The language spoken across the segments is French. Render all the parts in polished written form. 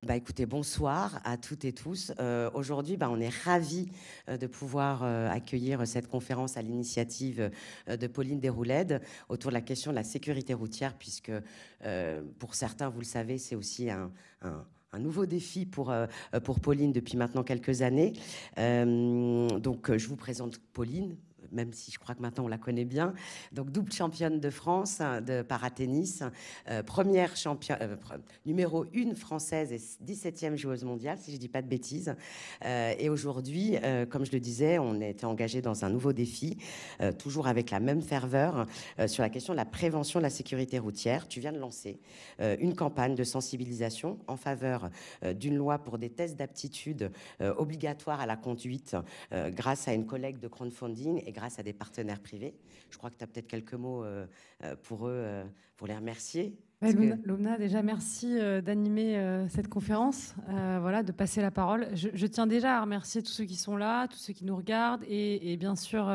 Bah, écoutez, bonsoir à toutes et tous. Aujourd'hui, on est ravis de pouvoir accueillir cette conférence à l'initiative de Pauline Déroulède autour de la question de la sécurité routière, puisque pour certains, vous le savez, c'est aussi un nouveau défi pour Pauline depuis maintenant quelques années. Donc, je vous présente Pauline, même si je crois que maintenant on la connaît bien. Donc, double championne de France de paratennis, première championne, numéro 1 française et 17e joueuse mondiale, si je ne dis pas de bêtises. Et aujourd'hui, comme je le disais, on a été engagé dans un nouveau défi, toujours avec la même ferveur, sur la question de la prévention de la sécurité routière. Tu viens de lancer une campagne de sensibilisation en faveur d'une loi pour des tests d'aptitude obligatoires à la conduite grâce à une collecte de crowdfunding et grâce à des partenaires privés. Je crois que tu as peut-être quelques mots pour eux, pour les remercier. Ouais, Lumna, déjà merci d'animer cette conférence, voilà, de passer la parole. Je tiens déjà à remercier tous ceux qui sont là, tous ceux qui nous regardent, et bien sûr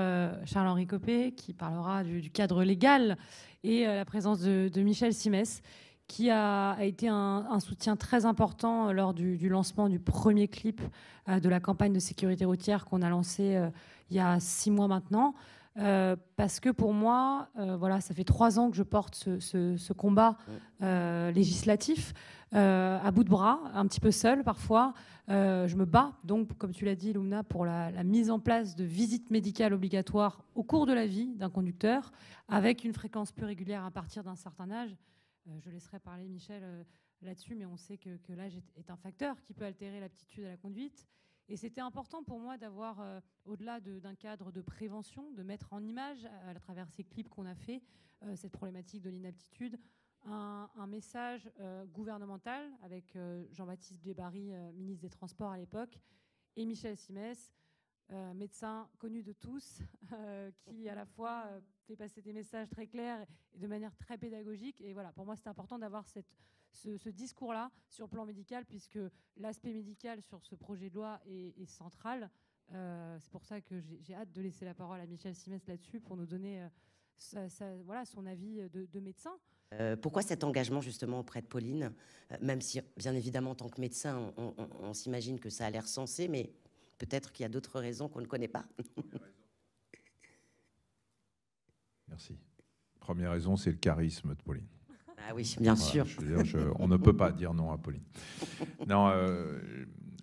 Charles-Henri Copé qui parlera du cadre légal, et la présence de Michel Simès qui a été un soutien très important lors du lancement du premier clip de la campagne de sécurité routière qu'on a lancé il y a 6 mois maintenant. Parce que pour moi, voilà, ça fait 3 ans que je porte ce combat législatif à bout de bras, un petit peu seul parfois. Je me bats donc, comme tu l'as dit, Lumna, pour la mise en place de visites médicales obligatoires au cours de la vie d'un conducteur, avec une fréquence plus régulière à partir d'un certain âge. Je laisserai parler Michel là-dessus, mais on sait que l'âge est un facteur qui peut altérer l'aptitude à la conduite. Et c'était important pour moi d'avoir, au-delà d'un cadre de prévention, de mettre en image, à travers ces clips qu'on a fait, cette problématique de l'inaptitude, un message gouvernemental avec Jean-Baptiste Djebbari, ministre des Transports à l'époque, et Michel Simès, médecin connu de tous, qui à la fois fait passer des messages très clairs et de manière très pédagogique. Et voilà, pour moi, c'est important d'avoir ce discours-là sur le plan médical, puisque l'aspect médical sur ce projet de loi est central. C'est pour ça que j'ai hâte de laisser la parole à Michel Simès là-dessus pour nous donner voilà, son avis de médecin. Pourquoi cet engagement justement auprès de Pauline, même si bien évidemment en tant que médecin on s'imagine que ça a l'air sensé, mais peut-être qu'il y a d'autres raisons qu'on ne connaît pas. Merci. Première raison, c'est le charisme de Pauline. Ah oui, bien sûr. Je veux dire, on ne peut pas dire non à Pauline. Non,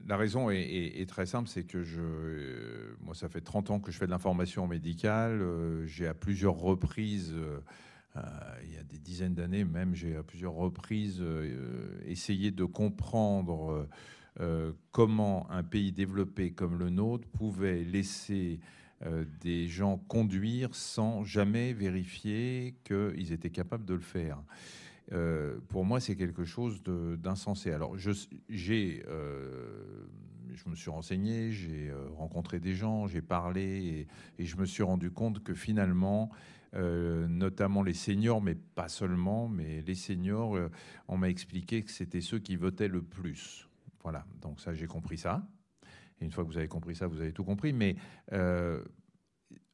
la raison est très simple, c'est que moi, ça fait 30 ans que je fais de l'information médicale. J'ai à plusieurs reprises, il y a des dizaines d'années même, j'ai à plusieurs reprises essayé de comprendre comment un pays développé comme le nôtre pouvait laisser des gens conduire sans jamais vérifier qu'ils étaient capables de le faire. Pour moi, c'est quelque chose d'insensé. Alors, je me suis renseigné, j'ai rencontré des gens, j'ai parlé, et je me suis rendu compte que finalement, notamment les seniors, mais pas seulement, mais les seniors, on m'a expliqué que c'était ceux qui votaient le plus. Voilà, donc ça, j'ai compris ça. Et une fois que vous avez compris ça, vous avez tout compris. Mais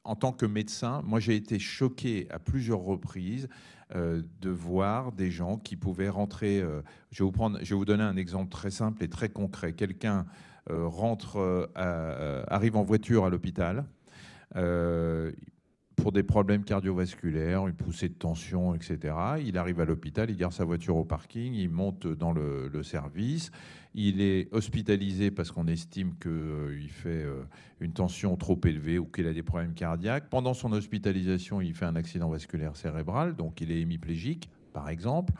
en tant que médecin, moi, j'ai été choqué à plusieurs reprises de voir des gens qui pouvaient rentrer. Je vais vous donner un exemple très simple et très concret. Quelqu'un arrive en voiture à l'hôpital pour des problèmes cardiovasculaires, une poussée de tension, etc. Il arrive à l'hôpital, il garde sa voiture au parking, il monte dans le service, il est hospitalisé parce qu'on estime qu'il fait une tension trop élevée ou qu'il a des problèmes cardiaques. Pendant son hospitalisation, il fait un accident vasculaire cérébral, donc il est hémiplégique, par exemple.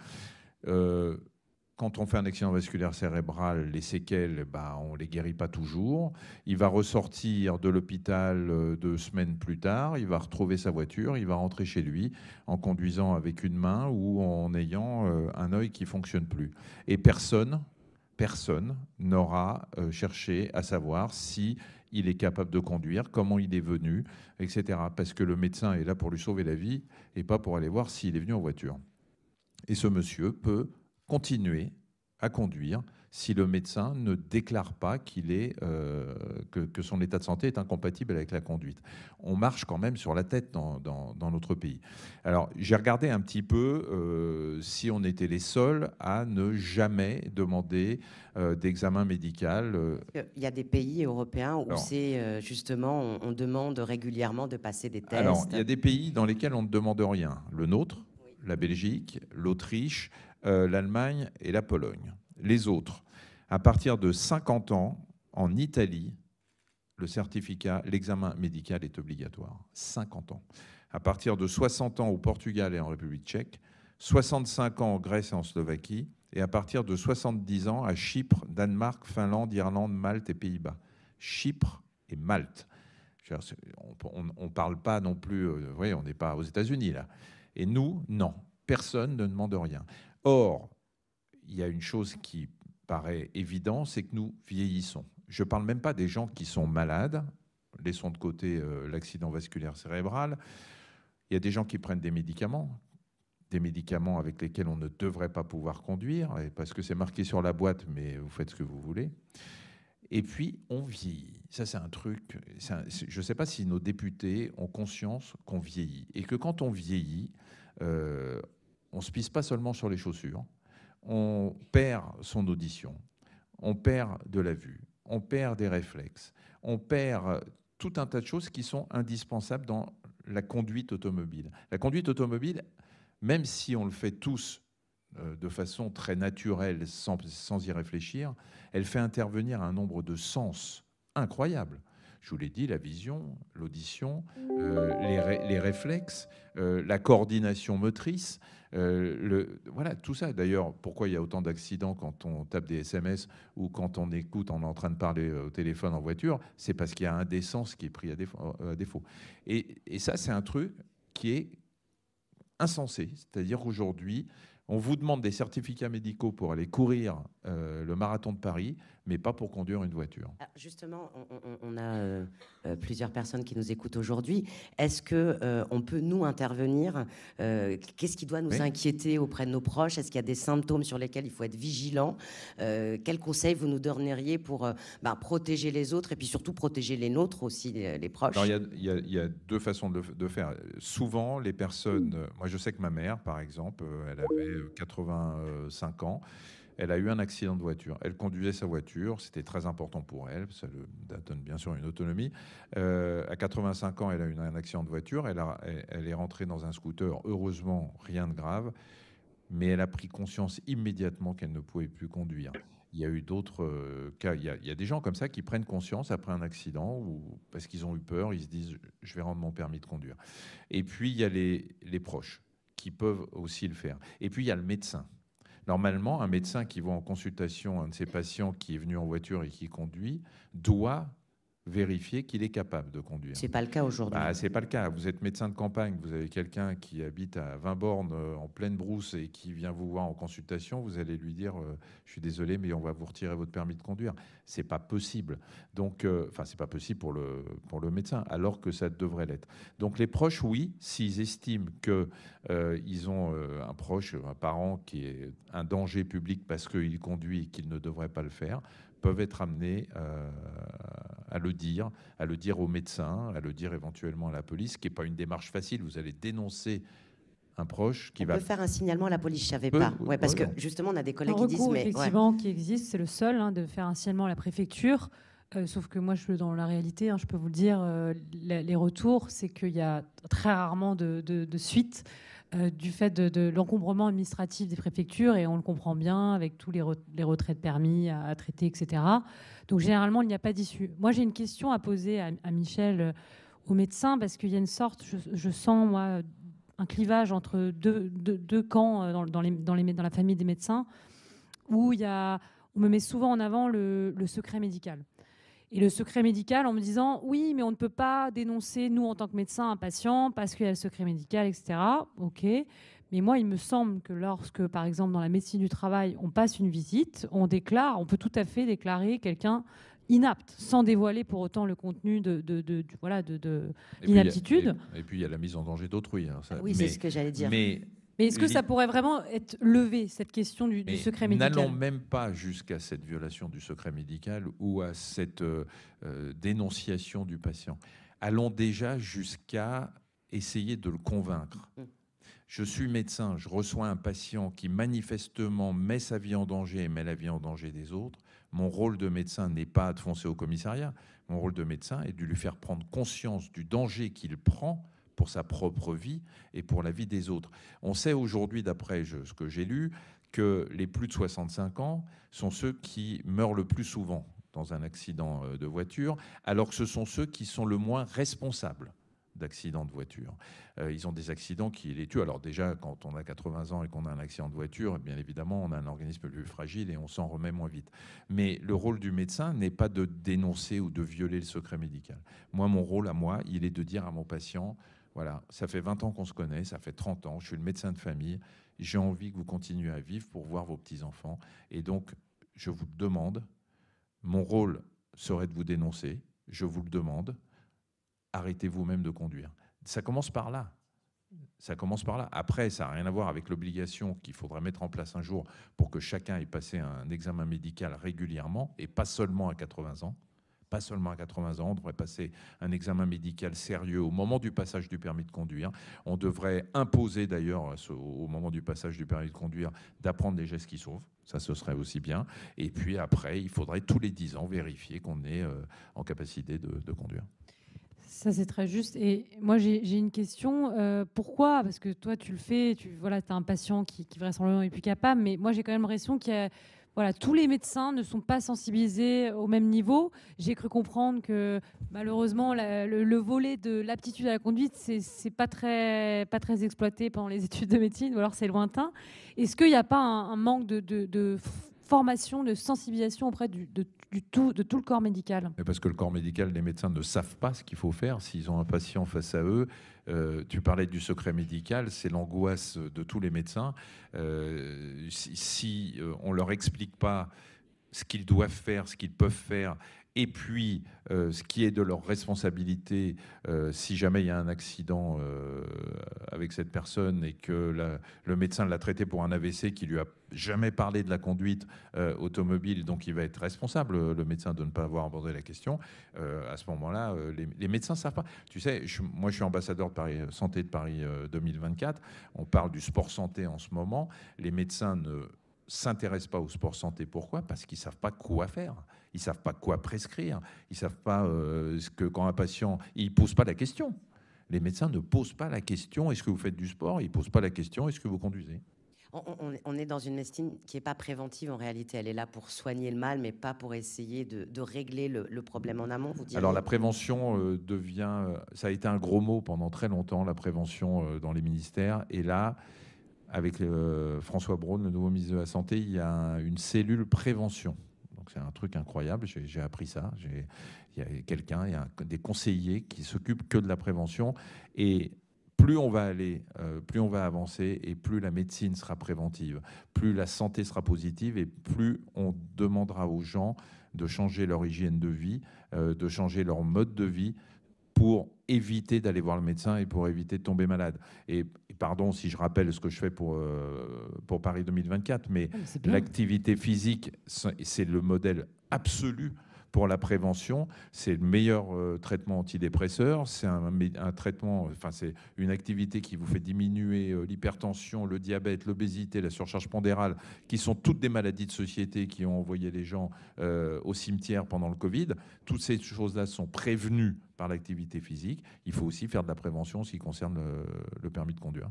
Quand on fait un accident vasculaire cérébral, les séquelles, on ne les guérit pas toujours. Il va ressortir de l'hôpital 2 semaines plus tard, il va retrouver sa voiture, il va rentrer chez lui en conduisant avec une main ou en ayant un œil qui ne fonctionne plus. Et personne n'aura cherché à savoir si il est capable de conduire, comment il est venu, etc. Parce que le médecin est là pour lui sauver la vie et pas pour aller voir s'il est venu en voiture. Et ce monsieur peut continuer à conduire si le médecin ne déclare pas que son état de santé est incompatible avec la conduite. On marche quand même sur la tête dans notre pays. Alors, j'ai regardé un petit peu si on était les seuls à ne jamais demander d'examen médical. Il y a des pays européens où c'est justement, on demande régulièrement de passer des tests. Alors, il y a des pays dans lesquels on ne demande rien. Le nôtre, la Belgique, l'Autriche, l'Allemagne et la Pologne. Les autres, à partir de 50 ans, en Italie, le certificat, l'examen médical est obligatoire. 50 ans. À partir de 60 ans au Portugal et en République tchèque, 65 ans en Grèce et en Slovaquie, et à partir de 70 ans à Chypre, Danemark, Finlande, Irlande, Malte et Pays-Bas. Chypre et Malte. On ne parle pas non plus, on n'est pas aux États-Unis là. Et nous, non, personne ne demande rien. Or, il y a une chose qui paraît évidente, c'est que nous vieillissons. Je ne parle même pas des gens qui sont malades, laissons de côté l'accident vasculaire cérébral. Il y a des gens qui prennent des médicaments avec lesquels on ne devrait pas pouvoir conduire, parce que c'est marqué sur la boîte, mais vous faites ce que vous voulez. Et puis, on vieillit. Ça, c'est un truc... je ne sais pas si nos députés ont conscience qu'on vieillit. Et que quand on vieillit, on ne se pisse pas seulement sur les chaussures. On perd son audition. On perd de la vue. On perd des réflexes. On perd tout un tas de choses qui sont indispensables dans la conduite automobile. La conduite automobile, même si on le fait tous de façon très naturelle, sans y réfléchir, elle fait intervenir un nombre de sens incroyables. Je vous l'ai dit, la vision, l'audition, les réflexes, la coordination motrice, voilà, tout ça. D'ailleurs, pourquoi il y a autant d'accidents quand on tape des SMS ou quand on écoute, on est en train de parler au téléphone en voiture, c'est parce qu'il y a un des sens qui est pris à défaut. Et ça, c'est un truc qui est insensé. C'est-à-dire qu'aujourd'hui, on vous demande des certificats médicaux pour aller courir le marathon de Paris, mais pas pour conduire une voiture. Alors justement, on a plusieurs personnes qui nous écoutent aujourd'hui. Est-ce qu'on peut, nous, intervenir? Qu'est-ce qui doit nous inquiéter auprès de nos proches? Est-ce qu'il y a des symptômes sur lesquels il faut être vigilant? Quels conseils vous nous donneriez pour protéger les autres et puis surtout protéger les nôtres aussi, les proches? Alors, il y a deux façons de faire. Souvent, les personnes... Moi, je sais que ma mère, par exemple, elle avait 85 ans. Elle a eu un accident de voiture. Elle conduisait sa voiture. C'était très important pour elle. Ça lui donne bien sûr une autonomie. À 85 ans, elle a eu un accident de voiture. Elle est rentrée dans un scooter. Heureusement, rien de grave. Mais elle a pris conscience immédiatement qu'elle ne pouvait plus conduire. Il y a eu d'autres cas. Il y a des gens comme ça qui prennent conscience après un accident ou parce qu'ils ont eu peur. Ils se disent « je vais rendre mon permis de conduire ». Et puis, il y a les proches qui peuvent aussi le faire. Et puis, il y a le médecin. Normalement, un médecin qui va en consultation un de ses patients qui est venu en voiture et qui conduit doit vérifier qu'il est capable de conduire. C'est pas le cas aujourd'hui. C'est pas le cas. Vous êtes médecin de campagne, vous avez quelqu'un qui habite à 20 bornes en pleine brousse et qui vient vous voir en consultation, vous allez lui dire je suis désolé, mais on va vous retirer votre permis de conduire. C'est pas possible. Donc, c'est pas possible pour le médecin, alors que ça devrait l'être. Donc, les proches, oui, s'ils estiment que ils ont un proche, un parent qui est un danger public parce qu'il conduit et qu'il ne devrait pas le faire, peuvent être amenés à le dire au médecin, à le dire éventuellement à la police, ce qui n'est pas une démarche facile. Vous allez dénoncer un proche qui on peut faire un signalement à la police, je ne savais pas. Ouais, parce que justement, on a des collègues qui disent... Un recours, effectivement, qui existe, c'est le seul, de faire un signalement à la préfecture. Sauf que moi, dans la réalité, je peux vous le dire, les retours, c'est qu'il y a très rarement de suite du fait de l'encombrement administratif des préfectures, et on le comprend bien avec tous les retraits de permis à traiter, etc. Donc généralement, il n'y a pas d'issue. Moi, j'ai une question à poser à Michel, au médecin, parce qu'il y a une sorte, je sens, moi, un clivage entre deux camps dans la famille des médecins, où on me met souvent en avant le secret médical. Et le secret médical en me disant « oui, mais on ne peut pas dénoncer, nous, en tant que médecin, un patient parce qu'il y a le secret médical, etc. » Ok. Mais moi, il me semble que lorsque, par exemple, dans la médecine du travail, on passe une visite, on peut tout à fait déclarer quelqu'un inapte, sans dévoiler pour autant le contenu de l'inaptitude. Et puis, il y a la mise en danger d'autrui. Oui, c'est ce que j'allais dire. Mais Mais est-ce que ça pourrait vraiment être levé, cette question du secret médical? N'allons même pas jusqu'à cette violation du secret médical ou à cette dénonciation du patient. Allons déjà jusqu'à essayer de le convaincre. Je suis médecin, je reçois un patient qui manifestement met sa vie en danger et met la vie en danger des autres. Mon rôle de médecin n'est pas de foncer au commissariat. Mon rôle de médecin est de lui faire prendre conscience du danger qu'il prend pour sa propre vie et pour la vie des autres. On sait aujourd'hui, d'après ce que j'ai lu, que les plus de 65 ans sont ceux qui meurent le plus souvent dans un accident de voiture, alors que ce sont ceux qui sont le moins responsables d'accidents de voiture. Ils ont des accidents qui les tuent. Alors déjà, quand on a 80 ans et qu'on a un accident de voiture, bien évidemment, on a un organisme plus fragile et on s'en remet moins vite. Mais le rôle du médecin n'est pas de dénoncer ou de violer le secret médical. Moi, mon rôle à moi, il est de dire à mon patient, voilà, ça fait 20 ans qu'on se connaît, ça fait 30 ans, je suis le médecin de famille, j'ai envie que vous continuiez à vivre pour voir vos petits-enfants. Et donc, je vous le demande, mon rôle serait de vous dénoncer, je vous le demande, arrêtez vous-même de conduire. Ça commence par là. Ça commence par là. Après, ça n'a rien à voir avec l'obligation qu'il faudra mettre en place un jour pour que chacun ait passé un examen médical régulièrement et pas seulement à 80 ans. Pas seulement à 80 ans, on devrait passer un examen médical sérieux au moment du passage du permis de conduire. On devrait imposer d'ailleurs au moment du passage du permis de conduire d'apprendre des gestes qui sauvent. Ça, ce serait aussi bien. Et puis après, il faudrait tous les 10 ans vérifier qu'on est en capacité de conduire. Ça, c'est très juste. Et moi, j'ai une question. Pourquoi? Parce que toi, tu le fais, tu as un patient qui vraisemblablement est plus capable, mais moi, j'ai quand même l'impression que tous les médecins ne sont pas sensibilisés au même niveau. J'ai cru comprendre que malheureusement, le volet de l'aptitude à la conduite, c'est pas très exploité pendant les études de médecine, ou alors c'est lointain. Est-ce qu'il n'y a pas un manque de formation, de sensibilisation auprès de tout le corps médical? Parce que le corps médical, les médecins ne savent pas ce qu'il faut faire s'ils ont un patient face à eux. Tu parlais du secret médical, c'est l'angoisse de tous les médecins. Si on ne leur explique pas ce qu'ils doivent faire, ce qu'ils peuvent faire, et puis ce qui est de leur responsabilité si jamais il y a un accident avec cette personne et que le médecin l'a traité pour un AVC qui lui a jamais parlé de la conduite automobile, donc il va être responsable, le médecin, de ne pas avoir abordé la question. À ce moment-là, les médecins ne savent pas. Tu sais, moi je suis ambassadeur de Paris, Santé de Paris 2024. On parle du sport santé en ce moment. Les médecins ne s'intéressent pas au sport santé. Pourquoi? Parce qu'ils ne savent pas quoi faire. Ils ne savent pas quoi prescrire. Ils ne savent pas ce que quand un patient... Ils ne posent pas la question. Les médecins ne posent pas la question, est-ce que vous faites du sport? Ils ne posent pas la question, est-ce que vous conduisez? On est dans une médecine qui n'est pas préventive en réalité. Elle est là pour soigner le mal, mais pas pour essayer de régler le problème en amont, vous diriez? Alors la prévention ça a été un gros mot pendant très longtemps, la prévention dans les ministères. Et là, avec François Braun, le nouveau ministre de la Santé, il y a une cellule prévention. Donc c'est un truc incroyable, j'ai appris ça. Il y a des conseillers qui s'occupent que de la prévention. Et plus on va aller, plus on va avancer et plus la médecine sera préventive, plus la santé sera positive et plus on demandera aux gens de changer leur hygiène de vie, de changer leur mode de vie pour éviter d'aller voir le médecin et pour éviter de tomber malade. Et pardon si je rappelle ce que je fais pour Paris 2024, mais l'activité physique, c'est le modèle absolu pour la prévention. C'est le meilleur traitement antidépresseur. C'est un traitement, enfin c'est une activité qui vous fait diminuer l'hypertension, le diabète, l'obésité, la surcharge pondérale, qui sont toutes des maladies de société qui ont envoyé les gens au cimetière pendant le Covid. Toutes ces choses-là sont prévenues par l'activité physique. Il faut aussi faire de la prévention en ce qui concerne le permis de conduire.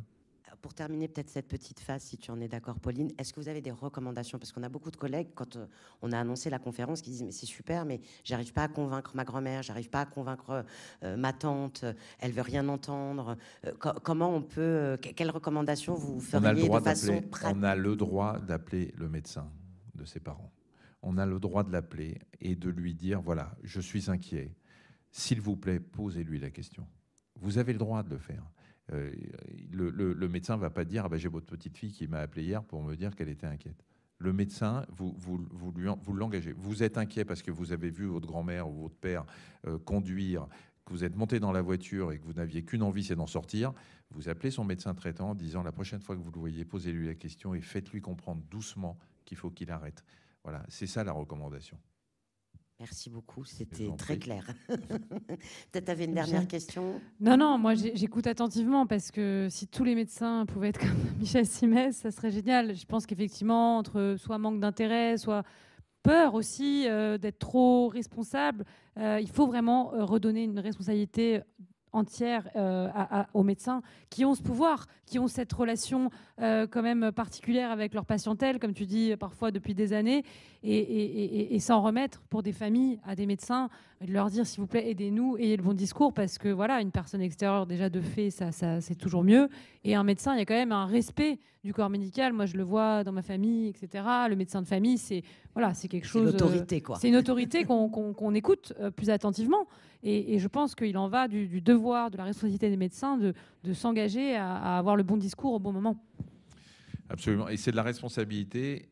Pour terminer peut-être cette petite phase, si tu en es d'accord, Pauline, est-ce que vous avez des recommandations? Parce qu'on a beaucoup de collègues, quand on a annoncé la conférence, qui disent mais c'est super, mais j'arrive pas à convaincre ma grand-mère, j'arrive pas à convaincre ma tante, elle veut rien entendre. Comment on peut, quelles recommandations vous feriez de façon pratique? On a le droit d'appeler le médecin de ses parents. On a le droit de l'appeler et de lui dire voilà, je suis inquiet. S'il vous plaît, posez-lui la question. Vous avez le droit de le faire. Le médecin ne va pas dire ah ben, j'ai votre petite fille qui m'a appelé hier pour me dire qu'elle était inquiète. Le médecin, vous l'engagez. Vous êtes inquiet parce que vous avez vu votre grand-mère ou votre père conduire que vous êtes monté dans la voiture et que vous n'aviez qu'une envie, c'est d'en sortir, vous appelez son médecin traitant en disant la prochaine fois que vous le voyez, posez-lui la question et faites-lui comprendre doucement qu'il faut qu'il arrête. Voilà, c'est ça la recommandation. Merci beaucoup, c'était très clair. Peut-être tu avais une dernière question? Non, moi j'écoute attentivement parce que si tous les médecins pouvaient être comme Michel Simès, ça serait génial. Je pense qu'effectivement, entre soit manque d'intérêt, soit peur aussi d'être trop responsable, il faut vraiment redonner une responsabilité entière aux médecins qui ont ce pouvoir, qui ont cette relation quand même particulière avec leur patientèle, comme tu dis, parfois depuis des années, et s'en remettre pour des familles à des médecins, de leur dire s'il vous plaît, aidez-nous, ayez le bon discours, parce que voilà, une personne extérieure déjà de fait, ça c'est toujours mieux, et un médecin, il y a quand même un respect du corps médical. Moi, je le vois dans ma famille, etc. Le médecin de famille, c'est quelque chose. C'est l'autorité, quoi. C'est une autorité qu'on écoute plus attentivement. Et je pense qu'il en va du devoir, de la responsabilité des médecins de s'engager à avoir le bon discours au bon moment. Absolument. Et c'est de la responsabilité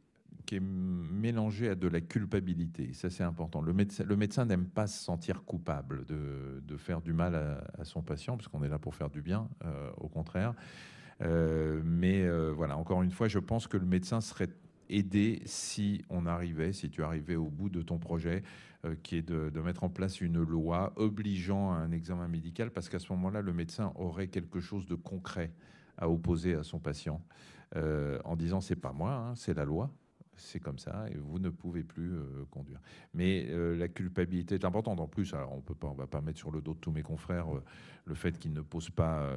qui est mélangée à de la culpabilité. Ça, c'est important. Le médecin n'aime pas se sentir coupable de faire du mal à son patient, parce qu'on est là pour faire du bien, au contraire. Mais voilà, encore une fois, je pense que le médecin serait aidé si tu arrivais au bout de ton projet, qui est de mettre en place une loi obligeant à un examen médical, parce qu'à ce moment-là, le médecin aurait quelque chose de concret à opposer à son patient, en disant c'est pas moi, hein, c'est la loi. C'est comme ça et vous ne pouvez plus conduire. Mais la culpabilité est importante. En plus, alors on va pas mettre sur le dos de tous mes confrères le fait qu'ils ne posent pas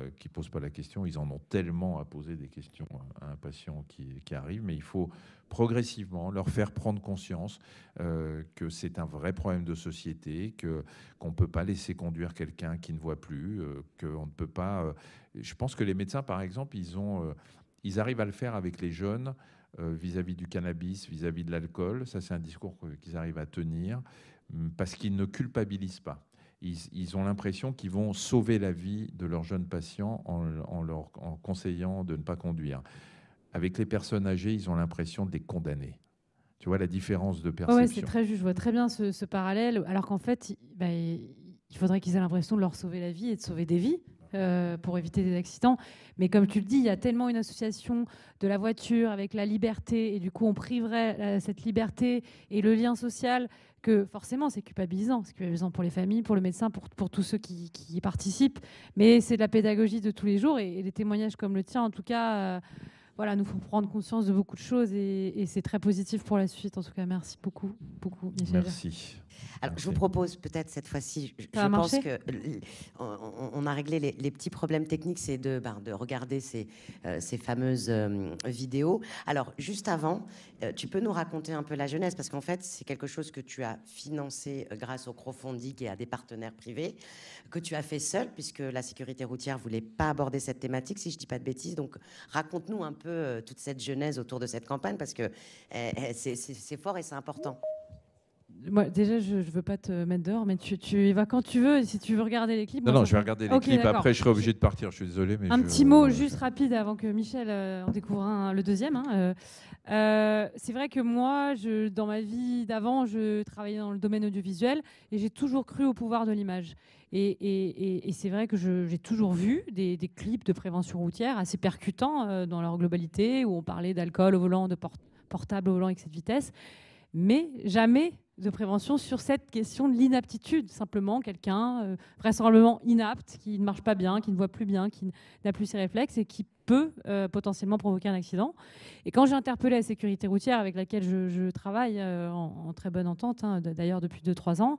la question. Ils en ont tellement à poser des questions à un patient qui arrive. Mais il faut progressivement leur faire prendre conscience que c'est un vrai problème de société, qu'on ne peut pas laisser conduire quelqu'un qui ne voit plus, qu'on ne peut pas... je pense que les médecins, par exemple, ils arrivent à le faire avec les jeunes, vis-à-vis du cannabis, vis-à-vis de l'alcool. Ça, c'est un discours qu'ils arrivent à tenir parce qu'ils ne culpabilisent pas. Ils ont l'impression qu'ils vont sauver la vie de leurs jeunes patients en conseillant de ne pas conduire. Avec les personnes âgées, ils ont l'impression de les condamner. Tu vois la différence de perception? Oui, c'est très juste. Je vois très bien ce parallèle. Alors qu'en fait, il faudrait qu'ils aient l'impression de leur sauver la vie et de sauver des vies. Pour éviter des accidents. Mais comme tu le dis, il y a tellement une association de la voiture avec la liberté, et du coup on priverait cette liberté et le lien social, que forcément c'est culpabilisant. C'est culpabilisant pour les familles, pour le médecin, pour tous ceux qui y participent. Mais c'est de la pédagogie de tous les jours, et les témoignages comme le tien, en tout cas, nous font prendre conscience de beaucoup de choses, et c'est très positif pour la suite. En tout cas, merci beaucoup, Michel. Merci. Alors, je vous propose peut-être cette fois-ci, je pense qu'on a réglé les petits problèmes techniques, c'est de regarder ces fameuses vidéos. Alors, juste avant, tu peux nous raconter un peu la genèse, parce qu'en fait, c'est quelque chose que tu as financé grâce au crowdfunding et à des partenaires privés, que tu as fait seul, puisque la sécurité routière ne voulait pas aborder cette thématique, si je ne dis pas de bêtises. Donc, raconte-nous un peu toute cette genèse autour de cette campagne, parce que c'est fort et c'est important. Moi, déjà, je ne veux pas te mettre dehors, mais tu y vas quand tu veux. Et si tu veux regarder les clips... Non, je vais regarder les clips. Après, je serai obligé de partir. Je suis désolé. Mais petit mot juste rapide avant que Michel en découvre le deuxième. C'est vrai que moi, dans ma vie d'avant, je travaillais dans le domaine audiovisuel et j'ai toujours cru au pouvoir de l'image. Et c'est vrai que j'ai toujours vu des clips de prévention routière assez percutants dans leur globalité, où on parlait d'alcool au volant, de portable au volant avec cette vitesse, mais jamais de prévention sur cette question de l'inaptitude. Simplement quelqu'un vraisemblablement inapte, qui ne marche pas bien, qui ne voit plus bien, qui n'a plus ses réflexes et qui peut potentiellement provoquer un accident. Et quand j'ai interpellé la sécurité routière, avec laquelle je travaille en très bonne entente, d'ailleurs depuis 2-3 ans,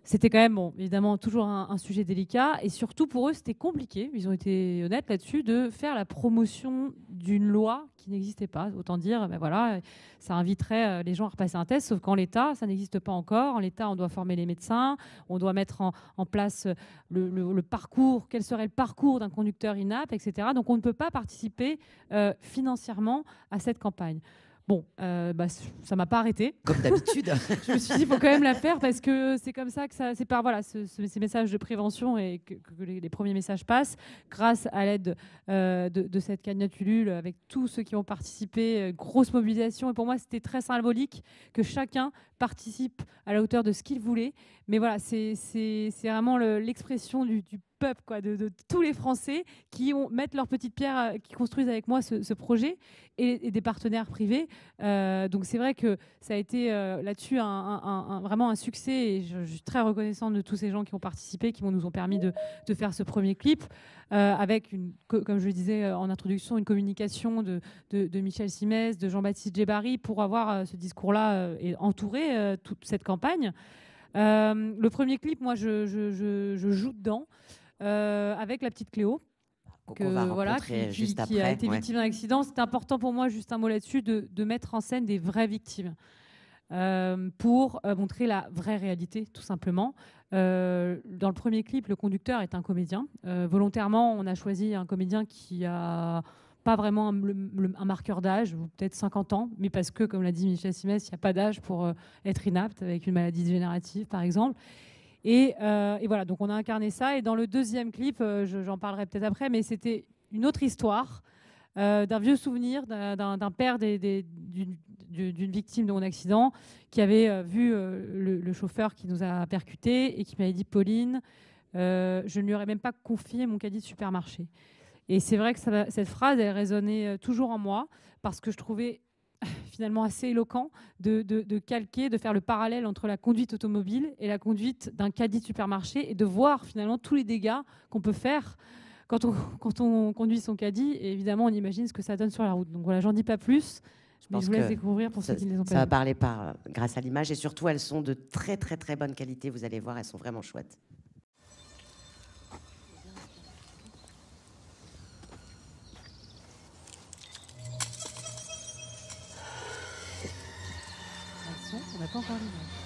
c'était quand même, évidemment, toujours un sujet délicat. Et surtout, pour eux, c'était compliqué, ils ont été honnêtes là-dessus, de faire la promotion d'une loi qui n'existait pas. Autant dire, ça inviterait les gens à repasser un test, sauf qu'en l'état, ça n'existe pas encore. En l'état, on doit former les médecins, on doit mettre en place le parcours, quel serait le parcours d'un conducteur inapte, etc. Donc, on ne peut pas participer financièrement à cette campagne. Bon, ça m'a pas arrêté. Comme d'habitude. Je me suis dit, il faut quand même la faire parce que c'est comme ça que c'est par ces messages de prévention et que les premiers messages passent grâce à l'aide de cette cagnotte Ulule avec tous ceux qui ont participé, grosse mobilisation. Et pour moi, c'était très symbolique que chacun participe à la hauteur de ce qu'il voulait. Mais voilà, c'est vraiment l'expression du peuple, quoi, de tous les Français qui mettent leur petite pierre, qui construisent avec moi ce projet et des partenaires privés. Donc c'est vrai que ça a été là-dessus vraiment un succès et je suis très reconnaissante de tous ces gens qui ont participé, qui nous ont permis de faire ce premier clip avec, comme je le disais en introduction, une communication de Michel Simès, de Jean-Baptiste Djebari pour avoir ce discours-là et entourer toute cette campagne. Le premier clip, moi, je joue dedans avec la petite Cléo. Qui a été victime d'un accident. C'est important pour moi, juste un mot là-dessus, de mettre en scène des vraies victimes pour montrer la vraie réalité, tout simplement. Dans le premier clip, le conducteur est un comédien. Volontairement, on a choisi un comédien qui a pas vraiment un marqueur d'âge, ou peut-être 50 ans, mais parce que, comme l'a dit Michel Simès, il n'y a pas d'âge pour être inapte avec une maladie dégénérative, par exemple. Et voilà, donc on a incarné ça. Et dans le deuxième clip, j'en parlerai peut-être après, mais c'était une autre histoire d'un vieux souvenir d'un père d'une victime de mon accident qui avait vu le chauffeur qui nous a percutés et qui m'avait dit « Pauline, je ne lui aurais même pas confié mon caddie de supermarché ». Et c'est vrai que cette phrase, elle résonnait toujours en moi parce que je trouvais finalement assez éloquent de calquer, de faire le parallèle entre la conduite automobile et la conduite d'un caddie de supermarché et de voir finalement tous les dégâts qu'on peut faire quand on conduit son caddie. Et évidemment, on imagine ce que ça donne sur la route. Donc voilà, j'en dis pas plus, mais je vous laisse découvrir pour ceux qui ne les ont pas Ça va vus. parler grâce à l'image et surtout, elles sont de très très très bonne qualité. Vous allez voir, elles sont vraiment chouettes. On n'a pas encore l'image.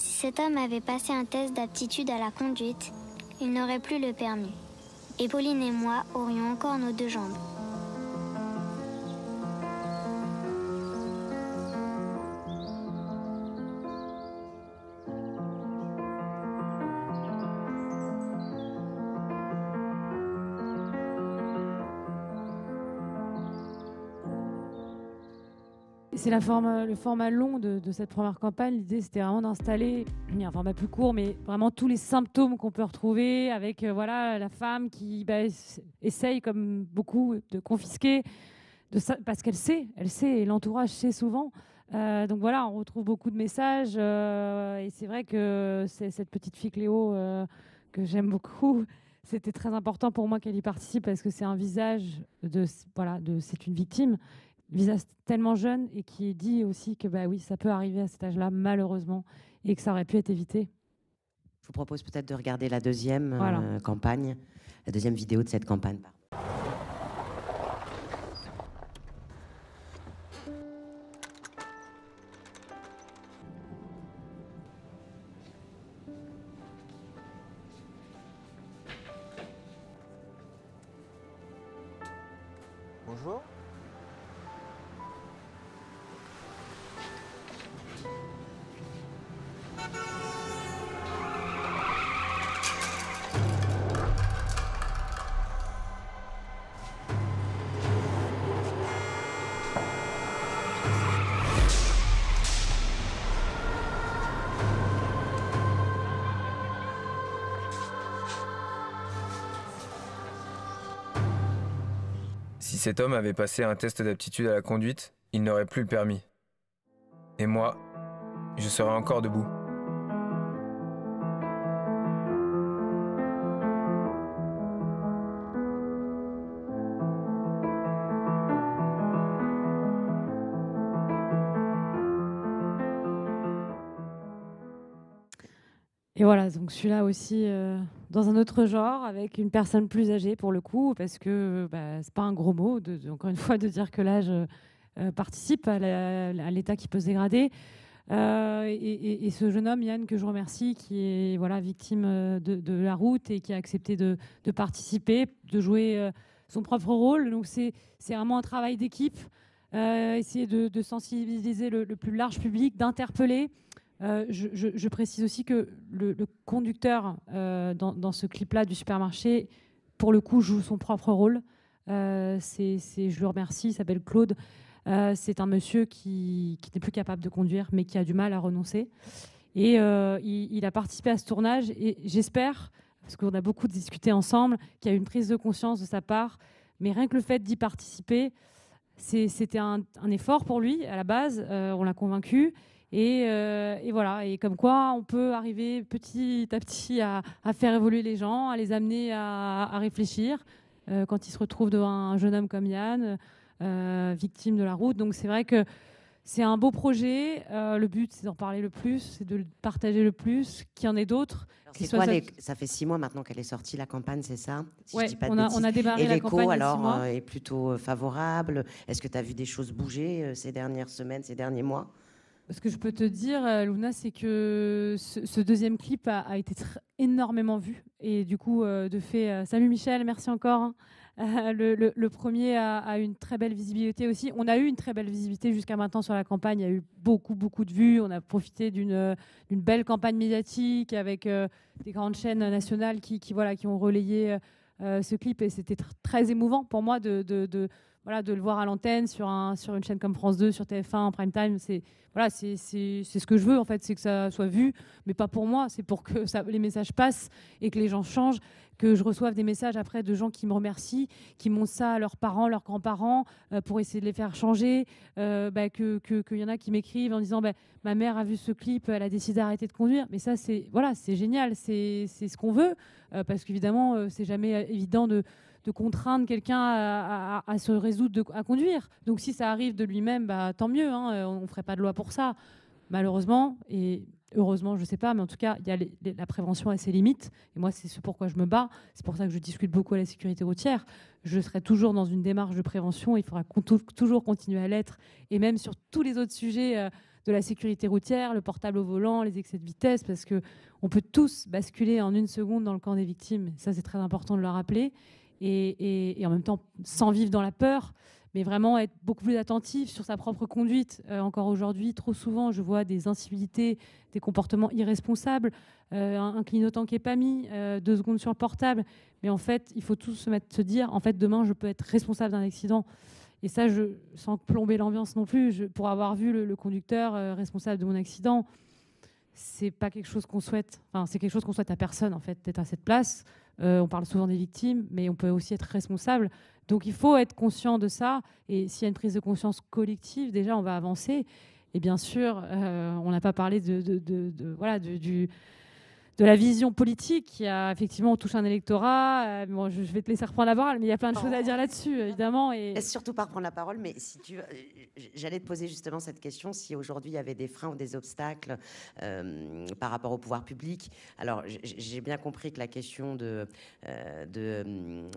Si cet homme avait passé un test d'aptitude à la conduite, il n'aurait plus le permis. Et Pauline et moi aurions encore nos deux jambes. C'est le format long de cette première campagne. L'idée, c'était vraiment d'installer un format plus court, mais vraiment tous les symptômes qu'on peut retrouver avec la femme qui essaye, comme beaucoup, de confisquer, parce qu'elle sait, et l'entourage sait souvent. Donc voilà, on retrouve beaucoup de messages. Et c'est vrai que c'est cette petite fille Cléo que j'aime beaucoup. C'était très important pour moi qu'elle y participe parce que c'est un visage c'est une victime. visage tellement jeune et qui dit aussi que bah oui, ça peut arriver à cet âge-là, malheureusement, et que ça aurait pu être évité. Je vous propose peut-être de regarder la deuxième Voilà. campagne, la deuxième vidéo de cette campagne. Bonjour. Si cet homme avait passé un test d'aptitude à la conduite, il n'aurait plus le permis. Et moi, je serais encore debout. Et voilà, donc celui-là aussi dans un autre genre, avec une personne plus âgée pour le coup, parce que c'est pas un gros mot, encore une fois, de dire que l'âge participe à l'état qui peut se dégrader. Et ce jeune homme, Yann, que je remercie, qui est voilà, victime de la route et qui a accepté de participer, de jouer son propre rôle. Donc c'est vraiment un travail d'équipe, essayer de sensibiliser le plus large public, d'interpeller. Je précise aussi que le conducteur dans ce clip-là du supermarché, pour le coup, joue son propre rôle. Je le remercie, il s'appelle Claude. C'est un monsieur qui n'est plus capable de conduire, mais qui a du mal à renoncer. Et il a participé à ce tournage. Et j'espère, parce qu'on a beaucoup discuté ensemble, qu'il y a eu une prise de conscience de sa part. Mais rien que le fait d'y participer, c'était un effort pour lui à la base. On l'a convaincu. Et voilà, et comme quoi on peut arriver petit à petit à faire évoluer les gens, à les amener à réfléchir quand ils se retrouvent devant un jeune homme comme Yann, victime de la route. Donc c'est vrai que c'est un beau projet. Le but, c'est d'en parler le plus, c'est de le partager le plus, qu'il y en ait d'autres. Ça fait 6 mois maintenant qu'elle est sortie, la campagne, c'est ça? Ouais, on a démarré la campagne il y a 6 mois. Et l'écho, alors, est plutôt favorable? Est-ce que tu as vu des choses bouger ces dernières semaines, ces derniers mois? Ce que je peux te dire, Luna, c'est que ce deuxième clip a été énormément vu. Et du coup, de fait, salut Michel, merci encore. Hein. Le premier a une très belle visibilité aussi. On a eu une très belle visibilité jusqu'à maintenant sur la campagne. Il y a eu beaucoup de vues. On a profité d'une belle campagne médiatique avec des grandes chaînes nationales qui ont relayé ce clip. Et c'était très émouvant pour moi de le voir à l'antenne sur une chaîne comme France 2, sur TF1 en prime time. C'est ce que je veux en fait, c'est que ça soit vu, mais pas pour moi, c'est pour que les messages passent et que les gens changent, que je reçoive des messages après de gens qui me remercient, qui montrent ça à leurs parents, leurs grands-parents pour essayer de les faire changer, qu'il y en a qui m'écrivent en disant ma mère a vu ce clip, elle a décidé d'arrêter de conduire. Mais ça c'est génial, c'est ce qu'on veut parce qu'évidemment c'est jamais évident de contraindre quelqu'un à se résoudre à conduire. Donc si ça arrive de lui-même, tant mieux, hein, on ne ferait pas de loi pour ça. Malheureusement, et heureusement, je ne sais pas, mais en tout cas, il y a la prévention a ses limites. Et moi, c'est ce pourquoi je me bats. C'est pour ça que je discute beaucoup à la sécurité routière. Je serai toujours dans une démarche de prévention. Il faudra toujours continuer à l'être. Et même sur tous les autres sujets de la sécurité routière, le portable au volant, les excès de vitesse, parce qu'on peut tous basculer en une seconde dans le camp des victimes. Ça, c'est très important de le rappeler. Et en même temps, sans vivre dans la peur, mais vraiment être beaucoup plus attentif sur sa propre conduite. Encore aujourd'hui, trop souvent, je vois des incivilités, des comportements irresponsables, un clignotant qui n'est pas mis, 2 secondes sur le portable. Mais en fait, il faut tous se dire, en fait, demain, je peux être responsable d'un accident. Et ça, sans plomber l'ambiance non plus, pour avoir vu le conducteur responsable de mon accident, c'est pas quelque chose qu'on souhaite. Enfin, c'est quelque chose qu'on souhaite à personne, en fait, d'être à cette place. On parle souvent des victimes, mais on peut aussi être responsable. Donc il faut être conscient de ça. Et s'il y a une prise de conscience collective, déjà, on va avancer. Et bien sûr, on n'a pas parlé de de la vision politique. Il y a effectivement, on touche un électorat. Bon, je vais te laisser reprendre la parole, mais il y a plein de choses à dire là-dessus, évidemment. Et... Laisse surtout pas reprendre la parole, mais si tu, j'allais te poser justement cette question, si aujourd'hui il y avait des freins ou des obstacles par rapport au pouvoir public. Alors, j'ai bien compris que la question de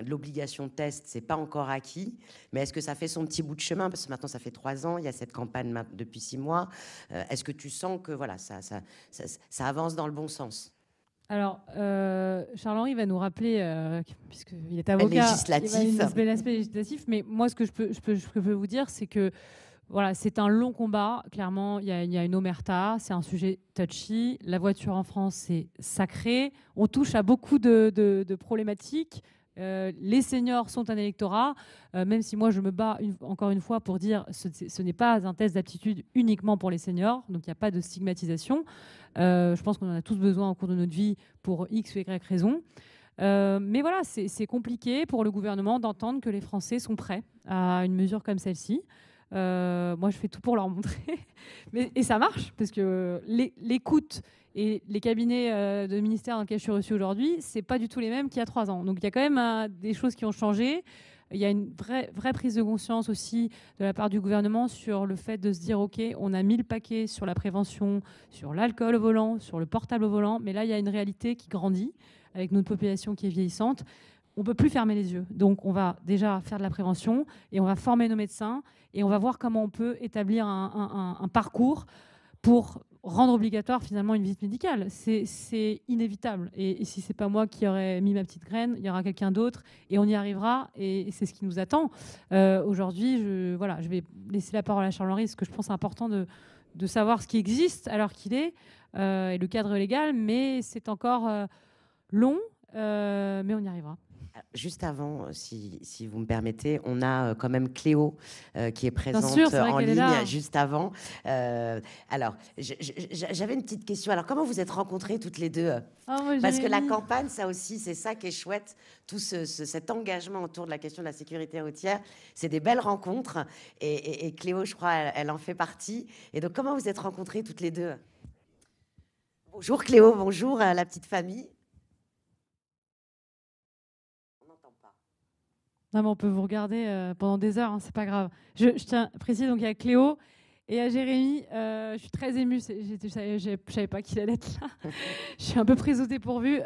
l'obligation de test, c'est pas encore acquis, mais est-ce que ça fait son petit bout de chemin? Parce que maintenant, ça fait 3 ans, il y a cette campagne depuis 6 mois. Est-ce que tu sens que voilà, ça avance dans le bon sens? Alors, Charles-Henri va nous rappeler, puisqu'il est avocat, l'aspect législatif, mais moi, ce que je peux vous dire, c'est que voilà, c'est un long combat. Clairement, il y a une omerta, c'est un sujet touchy. La voiture en France, c'est sacré. On touche à beaucoup de problématiques. Les seniors sont un électorat, même si moi je me bats encore une fois pour dire ce n'est pas un test d'aptitude uniquement pour les seniors, donc il n'y a pas de stigmatisation. Je pense qu'on en a tous besoin au cours de notre vie pour X ou Y raison. Mais voilà, c'est compliqué pour le gouvernement d'entendre que les Français sont prêts à une mesure comme celle-ci. Moi, je fais tout pour leur montrer. Et ça marche, parce que l'écoute et les cabinets de ministère dans lesquels je suis reçue aujourd'hui, c'est pas du tout les mêmes qu'il y a 3 ans. Donc il y a quand même des choses qui ont changé. Il y a une vraie prise de conscience aussi de la part du gouvernement sur le fait de se dire, OK, on a mis le paquet sur la prévention, sur l'alcool au volant, sur le portable au volant, mais là, il y a une réalité qui grandit avec notre population qui est vieillissante. On ne peut plus fermer les yeux. Donc, on va déjà faire de la prévention et on va former nos médecins et on va voir comment on peut établir un parcours pour rendre obligatoire finalement une visite médicale. C'est inévitable. Et si ce n'est pas moi qui aurais mis ma petite graine, il y aura quelqu'un d'autre et on y arrivera. Et c'est ce qui nous attend. Aujourd'hui, je vais laisser la parole à Charles-Henri, parce que je pense que c'est important de savoir ce qui existe à l'heure qu'il est et le cadre légal. Mais c'est encore long, mais on y arrivera. Juste avant, si vous me permettez, on a quand même Cléo qui est présente en ligne juste avant. Alors, j'avais une petite question. Alors, comment vous êtes rencontrées toutes les deux? Parce que la campagne, ça aussi, c'est ça qui est chouette. Tout cet engagement autour de la question de la sécurité routière, c'est des belles rencontres. Et Cléo, je crois, elle en fait partie. Et donc, comment vous êtes rencontrées toutes les deux? Bonjour Cléo, bonjour à la petite famille. Non, mais on peut vous regarder pendant des heures, hein, c'est pas grave. Je tiens à préciser, donc il y a Cléo et à Jérémy. Je suis très émue, je savais pas qu'il allait être là. Je suis un peu prise au dépourvu,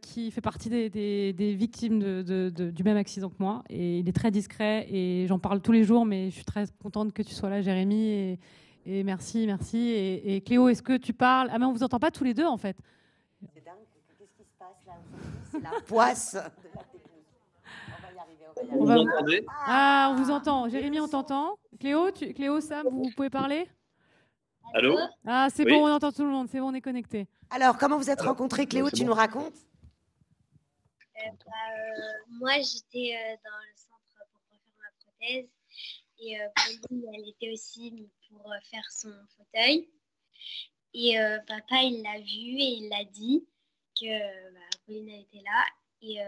qui fait partie des victimes du même accident que moi. Et il est très discret et j'en parle tous les jours, mais je suis très contente que tu sois là, Jérémy. Et merci. Et Cléo, est-ce que tu parles? Ah mais on vous entend pas tous les deux en fait. C'est dingue, qu'est-ce qui se passe là? C'est la poisse. Vous m'entendez? Ah, on vous entend. Jérémy, on t'entend. Cléo, Sam, vous pouvez parler? Allô? Ah, c'est bon, on entend tout le monde. C'est bon, on est connecté. Alors, comment vous êtes rencontrés, Cléo? Tu nous racontes? Moi, j'étais dans le centre pour refaire ma prothèse. Et Pauline, elle était aussi pour faire son fauteuil. Et papa, il l'a vu et il l'a dit que Pauline, elle était là. Et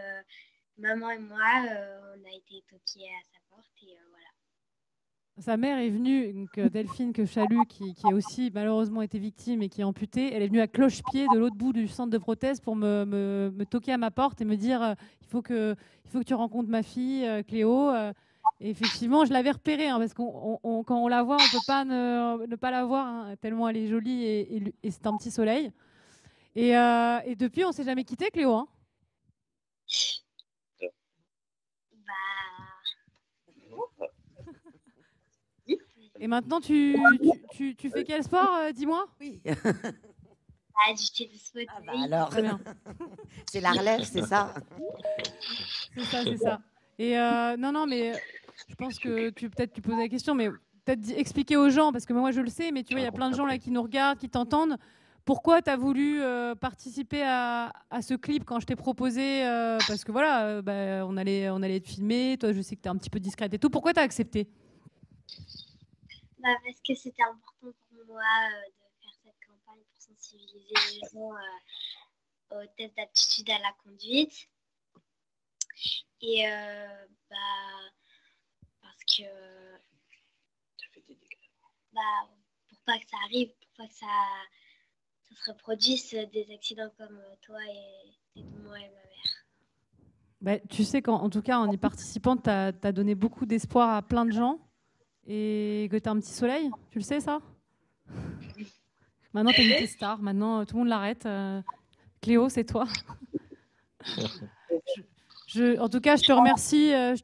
maman et moi, on a été toqués à sa porte et voilà. Sa mère est venue, donc Delphine que je salue, qui a aussi malheureusement été victime et qui est amputée. Elle est venue à cloche-pied de l'autre bout du centre de prothèse pour me toquer à ma porte et me dire il faut que tu rencontres ma fille, Cléo. Et effectivement, je l'avais repérée, hein, parce quand on la voit, on ne peut pas ne pas la voir, hein, tellement elle est jolie et c'est un petit soleil. Et depuis, on ne s'est jamais quitté, Cléo. Hein. Et maintenant, tu fais quel sport, dis-moi? Oui. Du tennis fauteuil. Ah bah alors, c'est la relève, c'est ça? C'est ça. Et non, mais je pense que tu poses la question, mais peut-être expliquer aux gens, parce que moi je le sais, mais tu vois, il y a plein de gens là qui nous regardent, qui t'entendent. Pourquoi tu as voulu participer à ce clip quand je t'ai proposé parce que voilà, on allait te filmer, toi je sais que tu es un petit peu discrète et tout. Pourquoi tu as accepté? Parce que c'était important pour moi de faire cette campagne pour sensibiliser les gens au test d'aptitude à la conduite. Et parce que pour pas que ça arrive, pour pas que ça ça se reproduise des accidents comme toi et moi et ma mère. Bah, tu sais qu'en tout cas, en y participant, tu as donné beaucoup d'espoir à plein de gens et que tu as un petit soleil. Tu le sais, ça? Maintenant, tu es une star. Maintenant, tout le monde l'arrête. Cléo, c'est toi. En tout cas, je te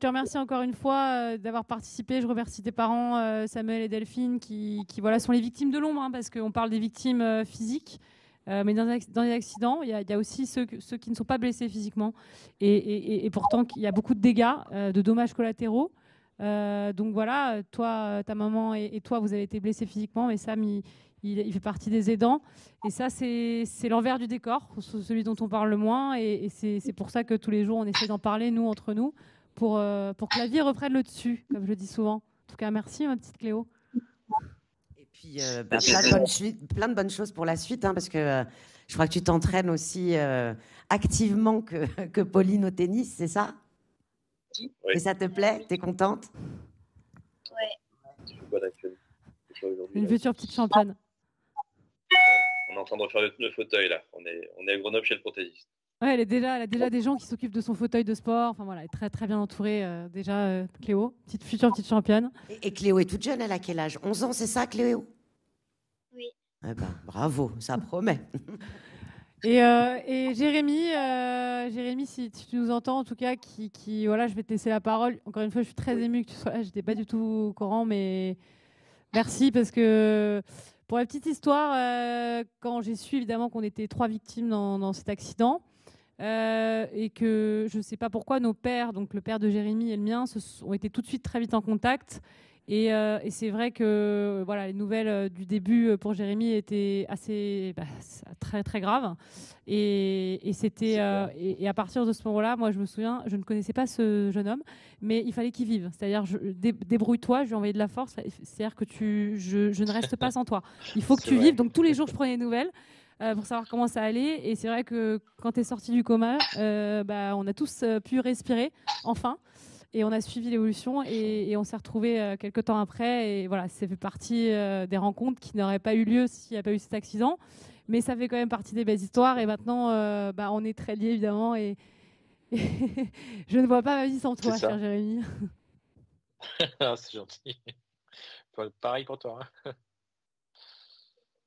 remercie encore une fois d'avoir participé. Je remercie tes parents, Samuel et Delphine, qui voilà, sont les victimes de l'ombre, hein, parce qu'on parle des victimes physiques. Mais dans les accidents, il y a aussi ceux qui ne sont pas blessés physiquement. Et pourtant, il y a beaucoup de dégâts, de dommages collatéraux. Donc voilà, toi, ta maman et toi, vous avez été blessés physiquement, mais Sam, il fait partie des aidants. Et ça, c'est l'envers du décor, celui dont on parle le moins. Et c'est pour ça que tous les jours, on essaie d'en parler, nous, entre nous, pour que la vie reprenne le dessus, comme je le dis souvent. En tout cas, merci, ma petite Cléo. Et puis, plein de bonnes choses pour la suite, hein, parce que je crois que tu t'entraînes aussi activement que Pauline au tennis, c'est ça? Oui. Et ça te plaît? T'es contente? Ouais. Une future petite championne. On est en train de refaire le fauteuil là. On est à Grenoble chez le prothésiste. Ouais, elle a déjà des gens qui s'occupent de son fauteuil de sport. Enfin voilà, elle est très très bien entourée déjà. Cléo, future petite championne. Et Cléo est toute jeune, elle a quel âge? 11 ans, c'est ça, Cléo? Oui. Eh ben, bravo, ça promet. Et Jérémy, si tu nous entends, en tout cas, voilà, je vais te laisser la parole. Encore une fois, je suis très émue que tu sois là. Je n'étais pas du tout au courant, mais merci parce que pour la petite histoire, quand j'ai su évidemment qu'on était 3 victimes dans cet accident et que je ne sais pas pourquoi nos pères, donc le père de Jérémy et le mien, ont été tout de suite très vite en contact. Et c'est vrai que voilà, les nouvelles du début pour Jérémy étaient assez très très graves. Et c'était et à partir de ce moment-là, moi je me souviens, je ne connaissais pas ce jeune homme, mais il fallait qu'il vive. C'est-à-dire débrouille-toi, je lui ai envoyé de la force. C'est-à-dire que je ne reste pas sans toi. Il faut que tu vives. Donc tous les jours je prenais des nouvelles. Pour savoir comment ça allait. Et c'est vrai que quand tu es sorti du coma, on a tous pu respirer, enfin. Et on a suivi l'évolution et on s'est retrouvés quelques temps après. Et voilà, ça fait partie des rencontres qui n'auraient pas eu lieu s'il n'y a pas eu cet accident. Mais ça fait quand même partie des belles histoires. Et maintenant, on est très liés, évidemment. Et je ne vois pas ma vie sans toi, cher Jérémy. C'est gentil. Pareil pour toi. Hein.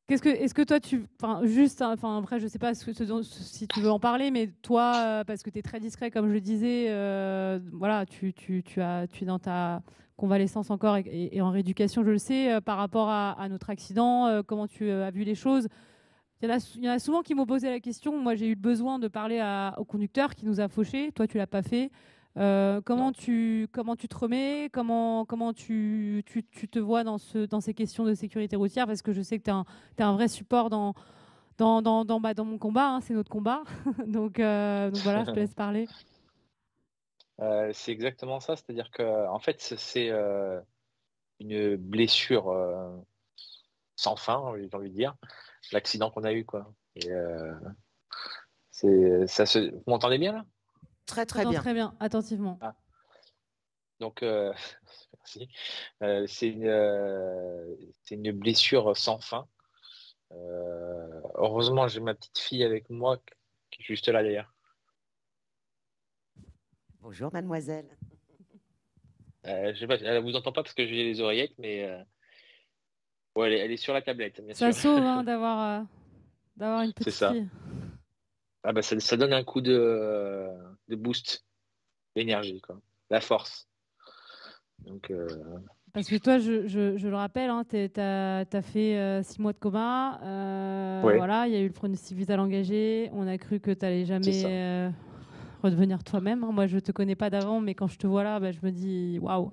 Est-ce que toi, après, je sais pas si tu veux en parler, mais toi, parce que tu es très discret, comme je le disais, voilà, tu es dans ta convalescence encore et en rééducation, je le sais, par rapport à notre accident, comment tu as vu les choses. Il y en a souvent qui m'ont posé la question. Moi, j'ai eu le besoin de parler au conducteur qui nous a fauchés. Toi, tu l'as pas fait. Comment tu te remets, comment tu te vois dans ces questions de sécurité routière, parce que je sais que tu es un vrai support dans mon combat, hein, c'est notre combat. donc voilà, je te laisse parler. C'est exactement ça, c'est-à-dire que en fait c'est une blessure sans fin, j'ai envie de dire, l'accident qu'on a eu quoi. Et vous m'entendez bien là? Très très bien. Très bien, attentivement. Ah. Donc merci. C'est une blessure sans fin. Heureusement, j'ai ma petite fille avec moi qui est juste là d'ailleurs. Bonjour mademoiselle. Je sais pas, elle vous entend pas parce que j'ai les oreillettes, mais ouais, elle est sur la tablette, bien ça sûr. sauve hein, d'avoir une petite fille. Ah bah ça donne un coup de boost, d'énergie, quoi, la force. Donc, parce que toi, je le rappelle, hein, tu as fait 6 mois de coma. Ouais. Voilà, il y a eu le pronostic vital engagé. On a cru que tu n'allais jamais redevenir toi-même. Hein. Moi, je ne te connais pas d'avant, mais quand je te vois là, je me dis waouh.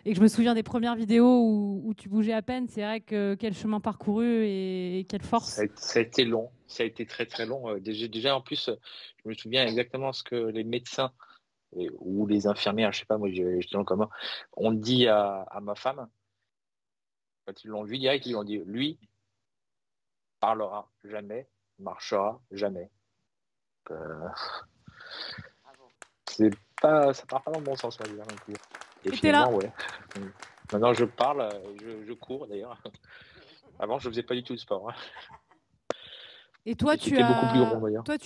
Et que je me souviens des premières vidéos où tu bougeais à peine. C'est vrai que quel chemin parcouru et quelle force. Ça a été long. Ça a été très, très long. Déjà, en plus, je me souviens exactement ce que les médecins ou les infirmières, je sais pas, moi j'étais dans le coma, on dit à ma femme, quand ils l'ont vu direct, ils lui ont dit, lui parlera jamais, marchera jamais. Ça part pas dans le bon sens, on va dire, non plus. Et finalement, ouais. Maintenant, je parle, je cours d'ailleurs. Avant, je faisais pas du tout de sport. Hein. Et toi, Et c'était beaucoup plus rond d'ailleurs. toi,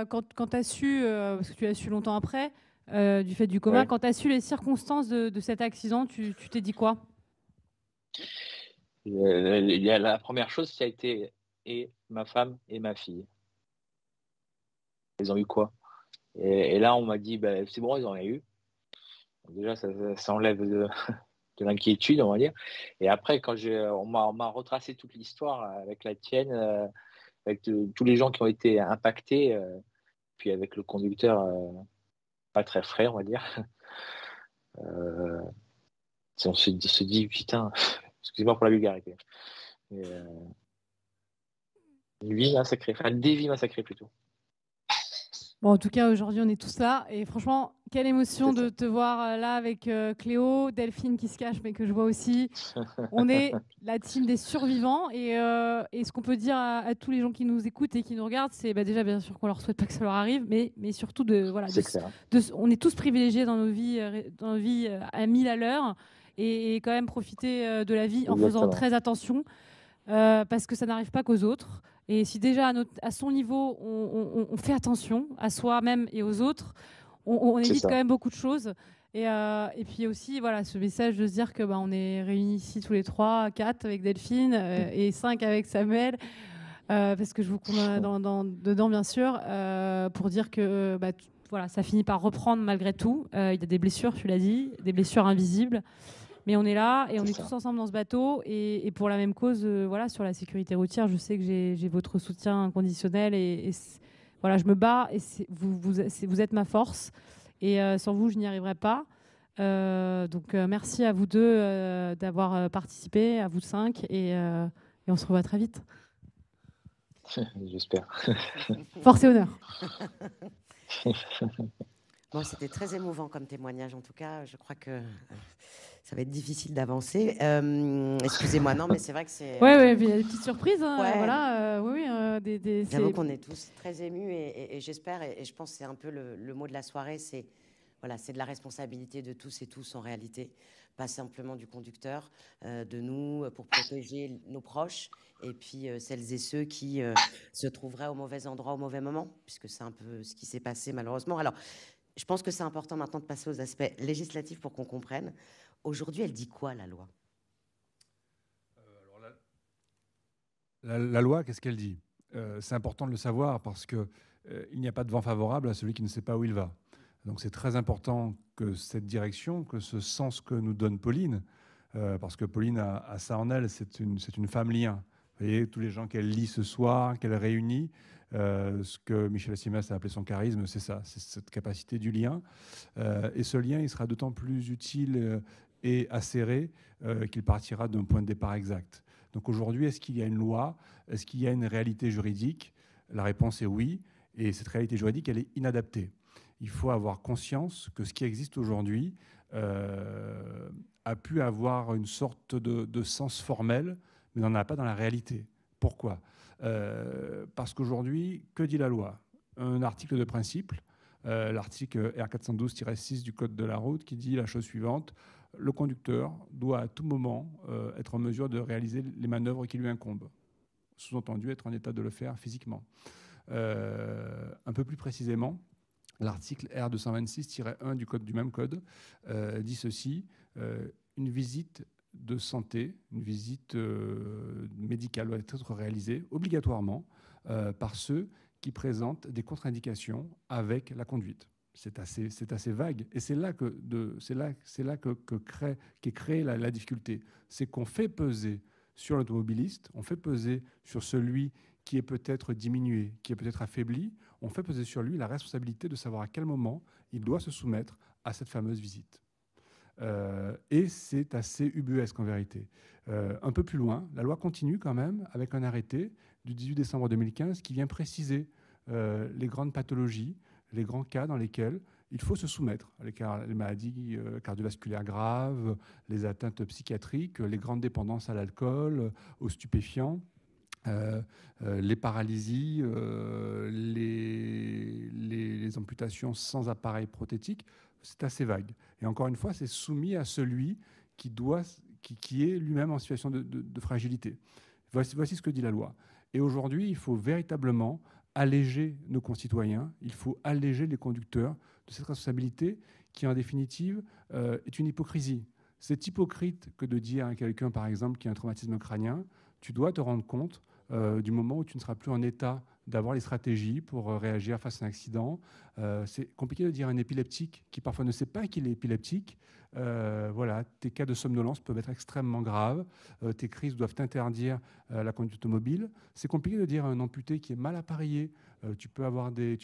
quand tu as su, parce que tu l'as su longtemps après, du fait du coma, Ouais. quand tu as su les circonstances de cet accident, tu t'es dit quoi? La première chose, ça a été et ma femme et ma fille. Ils ont eu quoi? Et là, on m'a dit, ben, c'est bon, ils ont rien eu. Donc déjà, ça enlève de l'inquiétude, on va dire. Et après, on m'a retracé toute l'histoire avec la tienne, avec tous les gens qui ont été impactés, puis avec le conducteur pas très frais, on va dire. Euh, on se dit, putain, excusez-moi pour la vulgarité. Mais, une vie massacrée, enfin des vies massacrées plutôt. Bon, en tout cas, aujourd'hui, on est tous là. Et franchement, quelle émotion de te voir là avec Cléo, Delphine qui se cache, mais que je vois aussi. On est la team des survivants. Et ce qu'on peut dire à tous les gens qui nous écoutent et qui nous regardent, c'est déjà, bien sûr, qu'on leur souhaite pas que ça leur arrive, mais surtout, on est tous privilégiés dans nos vies à 1000 à l'heure. Et quand même profiter de la vie en faisant très attention. Parce que ça n'arrive pas qu'aux autres. Et si déjà à son niveau, on fait attention à soi-même et aux autres, on évite quand même beaucoup de choses. Et puis aussi, voilà, ce message de se dire que on est réunis ici tous les 3, 4 avec Delphine et 5 avec Samuel, parce que je vous compte dedans, bien sûr, pour dire que voilà, ça finit par reprendre malgré tout. Il y a des blessures, tu l'as dit, des blessures invisibles. Mais on est là et on est tous ensemble dans ce bateau et pour la même cause, voilà, sur la sécurité routière, je sais que j'ai votre soutien inconditionnel et voilà, je me bats et vous êtes ma force et sans vous, je n'y arriverai pas. Donc merci à vous deux d'avoir participé, à vous 5 et on se revoit très vite. J'espère. Force et honneur. Bon, c'était très émouvant comme témoignage. En tout cas, je crois que ça va être difficile d'avancer. Excusez-moi, non, mais c'est vrai que c'est... Ouais, il y a des petites surprises. Hein, ouais. Voilà, J'avoue qu'on est tous très émus et j'espère, et je pense que c'est un peu le mot de la soirée, c'est de la responsabilité de tous et tous en réalité, pas simplement du conducteur, de nous, pour protéger nos proches, et puis celles et ceux qui se trouveraient au mauvais endroit au mauvais moment, puisque c'est un peu ce qui s'est passé malheureusement. Alors, je pense que c'est important maintenant de passer aux aspects législatifs pour qu'on comprenne. Aujourd'hui, elle dit quoi, la loi ? La loi, qu'est-ce qu'elle dit ? C'est important de le savoir parce qu'il n'y a pas de vent favorable à celui qui ne sait pas où il va. Donc c'est très important que cette direction, que ce sens que nous donne Pauline, parce que Pauline a ça en elle, c'est une femme lien. Vous voyez, tous les gens qu'elle lit ce soir, qu'elle réunit, ce que Michel Simès a appelé son charisme, c'est ça, c'est cette capacité du lien. Et ce lien, il sera d'autant plus utile et acéré qu'il partira d'un point de départ exact. Donc aujourd'hui, est-ce qu'il y a une loi ? Est-ce qu'il y a une réalité juridique ? La réponse est oui. Et cette réalité juridique, elle est inadaptée. Il faut avoir conscience que ce qui existe aujourd'hui a pu avoir une sorte de sens formel, mais n'en a pas dans la réalité. Pourquoi ? Parce qu'aujourd'hui, que dit la loi ? Un article de principe, l'article R412-6 du Code de la route, qui dit la chose suivante: le conducteur doit à tout moment être en mesure de réaliser les manœuvres qui lui incombent. Sous-entendu, être en état de le faire physiquement. Un peu plus précisément, l'article R226-1 du même code dit ceci: une visite de santé, une visite médicale doit être réalisée obligatoirement par ceux qui présentent des contre-indications avec la conduite. C'est assez vague. Et c'est là qu'est créée la difficulté. C'est qu'on fait peser sur l'automobiliste, on fait peser sur celui qui est peut-être diminué, qui est peut-être affaibli, on fait peser sur lui la responsabilité de savoir à quel moment il doit se soumettre à cette fameuse visite. Et c'est assez ubuesque en vérité. Un peu plus loin, la loi continue quand même avec un arrêté du 18 décembre 2015 qui vient préciser les grandes pathologies, les grands cas dans lesquels il faut se soumettre, les maladies cardiovasculaires graves, les atteintes psychiatriques, les grandes dépendances à l'alcool, aux stupéfiants, les paralysies, les amputations sans appareil prothétique. C'est assez vague. Et encore une fois, c'est soumis à celui qui est lui-même en situation de fragilité. Voici ce que dit la loi. Et aujourd'hui, il faut véritablement alléger nos concitoyens, il faut alléger les conducteurs de cette responsabilité qui, en définitive, est une hypocrisie. C'est hypocrite que de dire à quelqu'un, par exemple, qui a un traumatisme crânien, tu dois te rendre compte du moment où tu ne seras plus en état d'avoir les stratégies pour réagir face à un accident. C'est compliqué de dire à un épileptique qui parfois ne sait pas qu'il est épileptique. Voilà, tes cas de somnolence peuvent être extrêmement graves. Tes crises doivent interdire la conduite automobile. C'est compliqué de dire à un amputé qui est mal appareillé, tu peux avoir des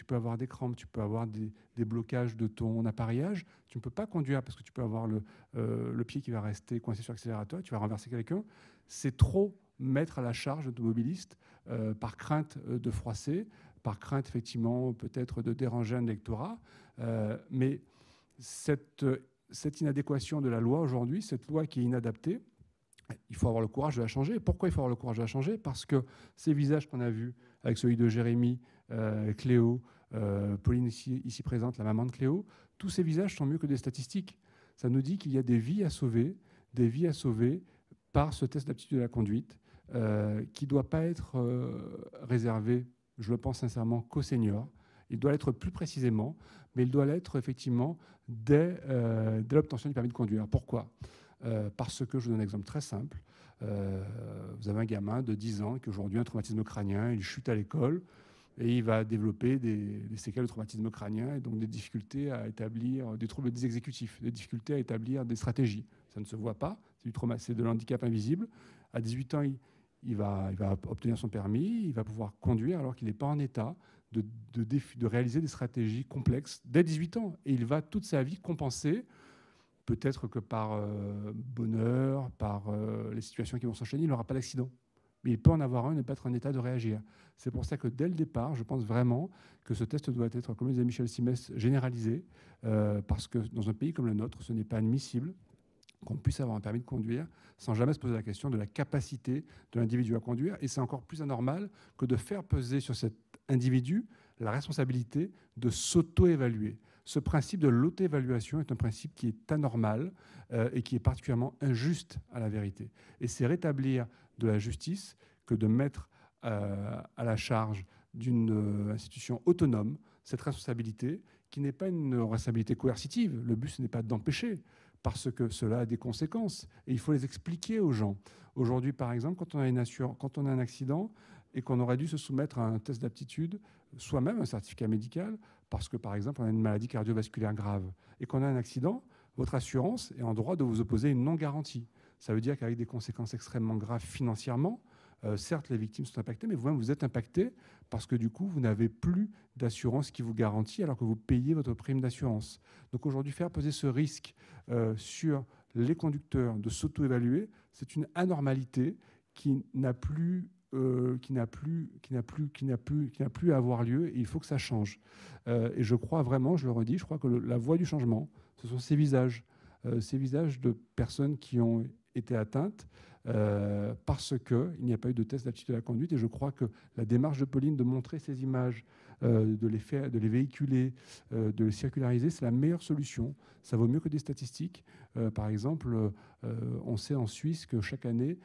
crampes, tu peux avoir des blocages de ton appareillage. Tu ne peux pas conduire parce que tu peux avoir le pied qui va rester coincé sur l'accélérateur, tu vas renverser quelqu'un. C'est trop mettre à la charge d'automobilistes par crainte de froisser, par crainte effectivement peut-être de déranger un électorat. Mais cette inadéquation de la loi aujourd'hui, cette loi qui est inadaptée, il faut avoir le courage de la changer. Pourquoi il faut avoir le courage de la changer? Parce que ces visages qu'on a vus avec celui de Jérémy, Cléo, Pauline ici présente, la maman de Cléo, tous ces visages sont mieux que des statistiques. Ça nous dit qu'il y a des vies à sauver par ce test d'aptitude à la conduite qui ne doit pas être réservé, je le pense sincèrement, qu'aux seniors. Il doit l'être plus précisément, mais il doit l'être effectivement dès l'obtention du permis de conduire. Pourquoi? Parce que, je vous donne un exemple très simple, vous avez un gamin de 10 ans qui aujourd'hui a un traumatisme crânien, il chute à l'école et il va développer des séquelles de traumatisme crânien et donc des difficultés à établir, des troubles dysexécutifs, des difficultés à établir des stratégies. Ça ne se voit pas, c'est de l'handicap invisible. À 18 ans, il va obtenir son permis, il va pouvoir conduire alors qu'il n'est pas en état de réaliser des stratégies complexes dès 18 ans. Et il va toute sa vie compenser, peut-être que par bonheur, par les situations qui vont s'enchaîner, il n'aura pas d'accident. Mais il peut en avoir un et ne pas être en état de réagir. C'est pour ça que dès le départ, je pense vraiment que ce test doit être, comme le disait Michel Simès, généralisé, parce que dans un pays comme le nôtre, ce n'est pas admissible qu'on puisse avoir un permis de conduire sans jamais se poser la question de la capacité de l'individu à conduire. Et c'est encore plus anormal que de faire peser sur cet individu la responsabilité de s'auto-évaluer. Ce principe de l'auto-évaluation est un principe qui est anormal et qui est particulièrement injuste à la vérité. Et c'est rétablir de la justice que de mettre à la charge d'une institution autonome cette responsabilité qui n'est pas une responsabilité coercitive. Le but, ce n'est pas d'empêcher, parce que cela a des conséquences. Et il faut les expliquer aux gens. Aujourd'hui, par exemple, quand on a un accident et qu'on aurait dû se soumettre à un test d'aptitude, soit même un certificat médical, parce que, par exemple, on a une maladie cardiovasculaire grave et qu'on a un accident, votre assurance est en droit de vous opposer une non-garantie. Ça veut dire qu'avec des conséquences extrêmement graves financièrement, certes, les victimes sont impactées, mais vous-même, vous êtes impacté parce que, du coup, vous n'avez plus d'assurance qui vous garantit alors que vous payez votre prime d'assurance. Donc aujourd'hui, faire peser ce risque sur les conducteurs de s'auto-évaluer, c'est une anormalité qui n'a plus à avoir lieu, et il faut que ça change. Et je crois vraiment, je le redis, je crois que la voie du changement, ce sont ces visages de personnes qui ont été atteintes parce qu'il n'y a pas eu de test d'aptitude à la conduite. Et je crois que la démarche de Pauline de montrer ces images, de les véhiculer, de les circulariser, c'est la meilleure solution. Ça vaut mieux que des statistiques. Par exemple, on sait en Suisse que chaque année,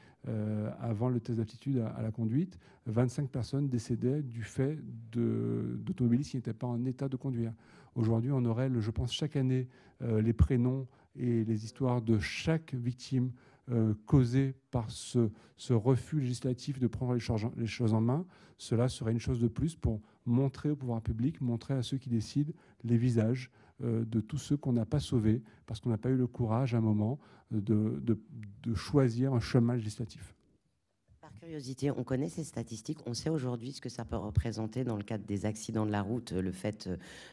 avant le test d'aptitude à la conduite, 25 personnes décédaient du fait d'automobilistes qui n'étaient pas en état de conduire. Aujourd'hui, on aurait, je pense, chaque année, les prénoms et les histoires de chaque victime causée par ce refus législatif de prendre les choses en main. Cela serait une chose de plus pour montrer au pouvoir public, montrer à ceux qui décident les visages de tous ceux qu'on n'a pas sauvés parce qu'on n'a pas eu le courage à un moment de choisir un chemin législatif. Par curiosité, on connaît ces statistiques, on sait aujourd'hui ce que ça peut représenter dans le cadre des accidents de la route, le fait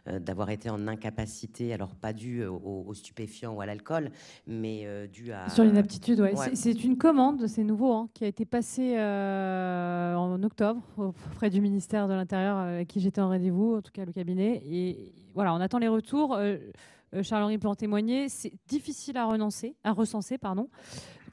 d'avoir été en incapacité, alors pas dû aux stupéfiants ou à l'alcool, mais dû à... Sur l'inaptitude, ouais. Ouais. C'est une commande, c'est nouveau, hein, qui a été passée en octobre auprès du ministère de l'Intérieur avec qui j'étais en rendez-vous, en tout cas le cabinet. Et voilà, on attend les retours. Charles-Henri peut en témoigner. C'est difficile à recenser.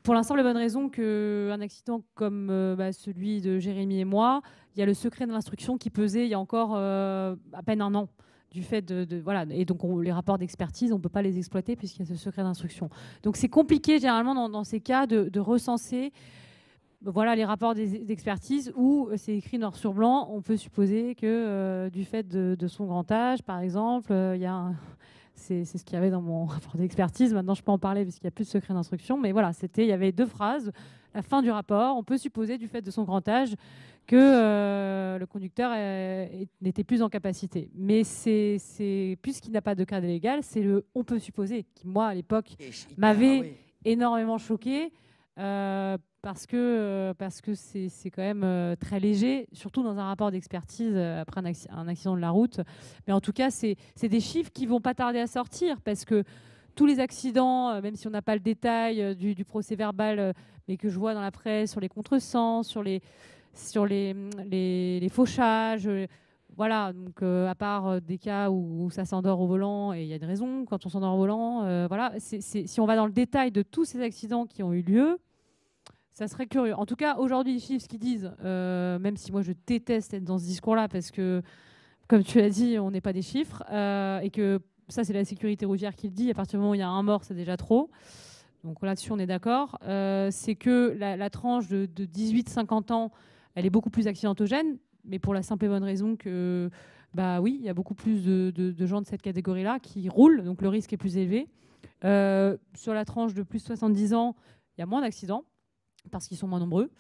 Pour la simple et bonne raison qu'un accident comme celui de Jérémy et moi, il y a le secret de l'instruction qui pesait il y a encore à peine un an. Du fait voilà. Et donc les rapports d'expertise, on ne peut pas les exploiter puisqu'il y a ce secret d'instruction. Donc c'est compliqué généralement dans ces cas de recenser voilà les rapports d'expertise où c'est écrit noir sur blanc. On peut supposer que du fait de son grand âge, par exemple, c'est ce qu'il y avait dans mon rapport d'expertise. Maintenant, je peux en parler parce qu'il n'y a plus de secret d'instruction. Mais voilà, il y avait 2 phrases. La fin du rapport, on peut supposer du fait de son grand âge que le conducteur n'était plus en capacité. Mais puisqu'il n'a pas de cadre légal, c'est le « on peut supposer » qui, moi, à l'époque, m'avait énormément choquée parce que c'est quand même très léger, surtout dans un rapport d'expertise après un accident de la route. Mais en tout cas, c'est des chiffres qui ne vont pas tarder à sortir parce que tous les accidents, même si on n'a pas le détail du procès verbal, mais que je vois dans la presse sur les contresens, sur les fauchages. Voilà, donc à part des cas où ça s'endort au volant, et il y a une raison quand on s'endort au volant, voilà, si on va dans le détail de tous ces accidents qui ont eu lieu, ça serait curieux. En tout cas, aujourd'hui, les chiffres, ce qu'ils disent, même si moi je déteste être dans ce discours-là, parce que, comme tu l'as dit, on n'est pas des chiffres, et que ça, c'est la sécurité routière qui le dit, à partir du moment où il y a un mort, c'est déjà trop. Donc là-dessus, on est d'accord. C'est que la tranche de 18-50 ans, elle est beaucoup plus accidentogène, mais pour la simple et bonne raison que, bah oui, il y a beaucoup plus de gens de cette catégorie-là qui roulent, donc le risque est plus élevé. Sur la tranche de plus de 70 ans, il y a moins d'accidents, parce qu'ils sont moins nombreux.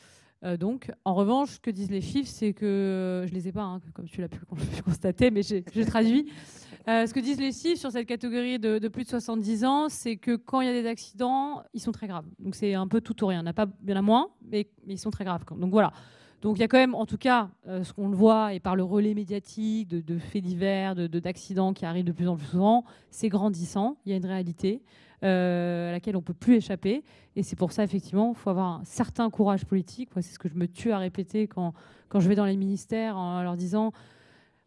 Donc, en revanche, ce que disent les chiffres, c'est que, je ne les ai pas, hein, comme tu l'as pu constater, mais j'ai traduit. Ce que disent les chiffres sur cette catégorie de plus de 70 ans, c'est que quand il y a des accidents, ils sont très graves. Donc c'est un peu tout ou rien. Il y en a moins, mais ils sont très graves. Donc voilà. Donc il y a quand même, en tout cas, ce qu'on le voit, et par le relais médiatique de faits divers, d'accidents qui arrivent de plus en plus souvent, c'est grandissant. Il y a une réalité à laquelle on ne peut plus échapper. Et c'est pour ça, effectivement, il faut avoir un certain courage politique. Moi, c'est ce que je me tue à répéter quand je vais dans les ministères en leur disant...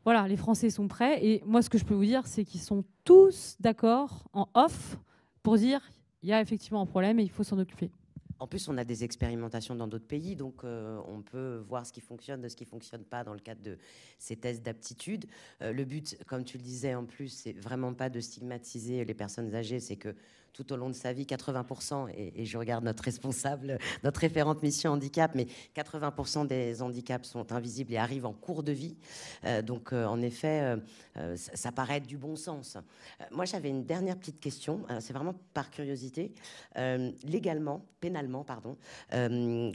Voilà, les Français sont prêts. Et moi, ce que je peux vous dire, c'est qu'ils sont tous d'accord en off pour dire il y a effectivement un problème et il faut s'en occuper. En plus, on a des expérimentations dans d'autres pays, donc on peut voir ce qui fonctionne de ce qui ne fonctionne pas dans le cadre de ces tests d'aptitude. Le but, comme tu le disais, en plus, c'est vraiment pas de stigmatiser les personnes âgées, c'est que tout au long de sa vie, 80%, et je regarde notre responsable, notre référente mission handicap, mais 80% des handicaps sont invisibles et arrivent en cours de vie. Donc, en effet, ça paraît être du bon sens. Moi, j'avais une dernière petite question. C'est vraiment par curiosité. Légalement, pénalement, pardon,